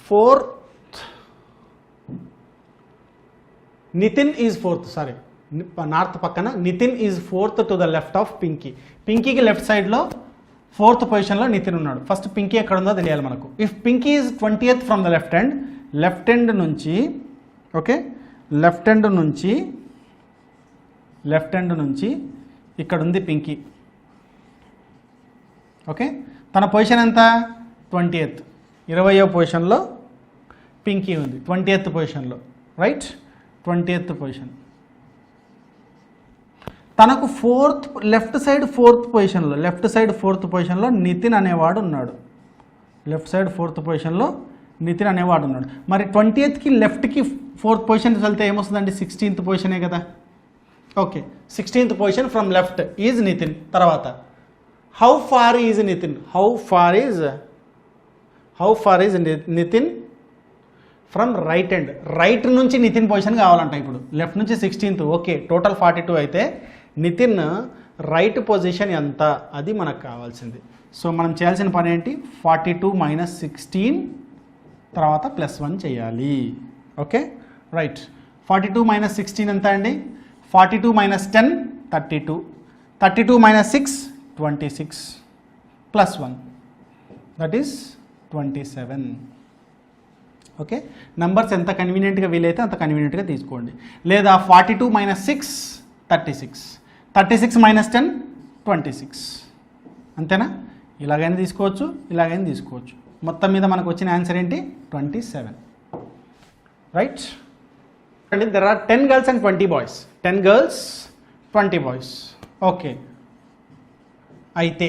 4th Nitin is 4th. Sorry, north పక్కన Nitin is 4th to the left of Pinky. పింకీకి లెఫ్ట్ సైడ్లో 4th పొజిషన్లో నితిన్ ఉన్నాడు. ఫస్ట్ పింకీ ఎక్కడ ఉందో తెలియాలి మనకు. If Pinky is 20th from the left hand నుంచి, ఓకే, లెఫ్ట్ హ్యాండ్ నుంచి ఇక్కడ ఉంది పింకీ. ఓకే, తన పొజిషన్ ఎంత? 20th. 20వ పొజిషన్లో పింకీ ఉంది, 20th పొజిషన్లో. Right, 20th position. తనకు లెఫ్ట్ సైడ్ ఫోర్త్ పొజిషన్లో నితిన్ అనేవాడు ఉన్నాడు. మరి 20thకి లెఫ్ట్కి 4th పొజిషన్ వెళ్తే ఏమొస్తుందండి? 16th పొజిషనే కదా. Okay, 16th position from left is Nitin. తర్వాత how far is Nitin from right hand. Right నుంచి నితిన్ పొజిషన్ కావాలంట. ఇప్పుడు లెఫ్ట్ నుంచి 16th. ఓకే, టోటల్ 42 అయితే నితిన్ రైట్ పొజిషన్ ఎంత, అది మనకు కావాల్సింది. సో మనం చేయాల్సిన పని ఏంటి? 42 - 16 తర్వాత +1 చేయాలి. Okay, right. 42 - 16 ఎంత అండి? 42 - 10 32. 32 - 6 26 +1 దట్ ఈస్ 27. ఓకే, నంబర్స్ ఎంత కన్వీనియంట్గా వీలైతే అంత కన్వీనియంట్గా తీసుకోండి. లేదా 42 - 6 36. 36 - 10 26. అంతేనా? ఇలాగైనా తీసుకోవచ్చు, ఇలాగైనా తీసుకోవచ్చు. మొత్తం మీద మనకు వచ్చిన ఆన్సర్ ఏంటి? 27. Right. And there are 10 girls and 20 boys. 10 girls 20 boys. Okay, అయితే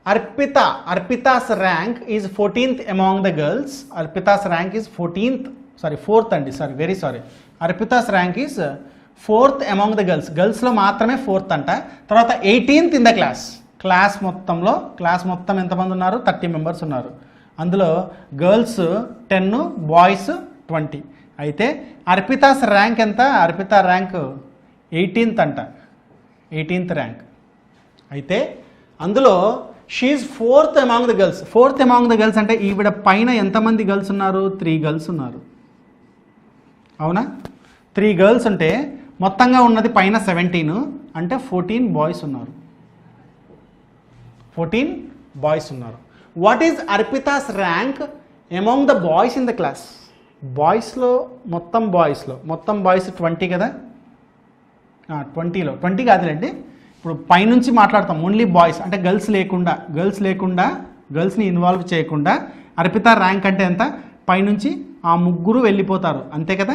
Arpita's rank is 14th among the girls. Arpita's rank is 4th అండి, very sorry. Arpita's rank is 4th among the గర్ల్స్లో మాత్రమే 4th అంట. తర్వాత 18th ఇన్ ద క్లాస్ మొత్తం ఎంతమంది ఉన్నారు? 30 members ఉన్నారు. అందులో గర్ల్స్ 10, బాయ్స్ 20. అయితే అర్పితాస్ ర్యాంక్ ఎంత? అర్పిత ర్యాంక్ 18th అంట, 18th ర్యాంక్. అయితే అందులో she 4th among the girls. 4th among the girls అంటే ఈవిడ పైన ఎంతమంది గర్ల్స్ ఉన్నారు? 3 గర్ల్స్ ఉన్నారు. అవునా? 3 గర్ల్స్ ఉంటే మొత్తంగా ఉన్నది పైన 17 అంటే 14 బాయ్స్ ఉన్నారు. 14 బాయ్స్ ఉన్నారు. What is Arpita's rank among the boys in the class? బాయ్స్లో మొత్తం బాయ్స్ 20 కదా, 20లో 20 కాదులేండి, ఇప్పుడు పైనుంచి మాట్లాడతాం. ఓన్లీ బాయ్స్ అంటే గర్ల్స్ లేకుండా గర్ల్స్ని ఇన్వాల్వ్ చేయకుండా అర్పిత ర్యాంక్ అంటే ఎంత? పైనుంచి ఆ ముగ్గురు వెళ్ళిపోతారు అంతే కదా.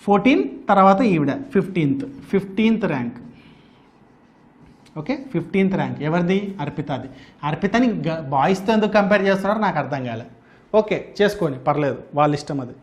14 తర్వాత ఈవిడ 15th rank. Okay, 15th rank ఎవరిది? అర్పితది. అర్పితని బాయ్స్తో ఎందుకు కంపేర్ చేస్తున్నారు నాకు అర్థం కాలే. ఓకే చేసుకోండి, పర్లేదు, వాళ్ళ ఇష్టం అది.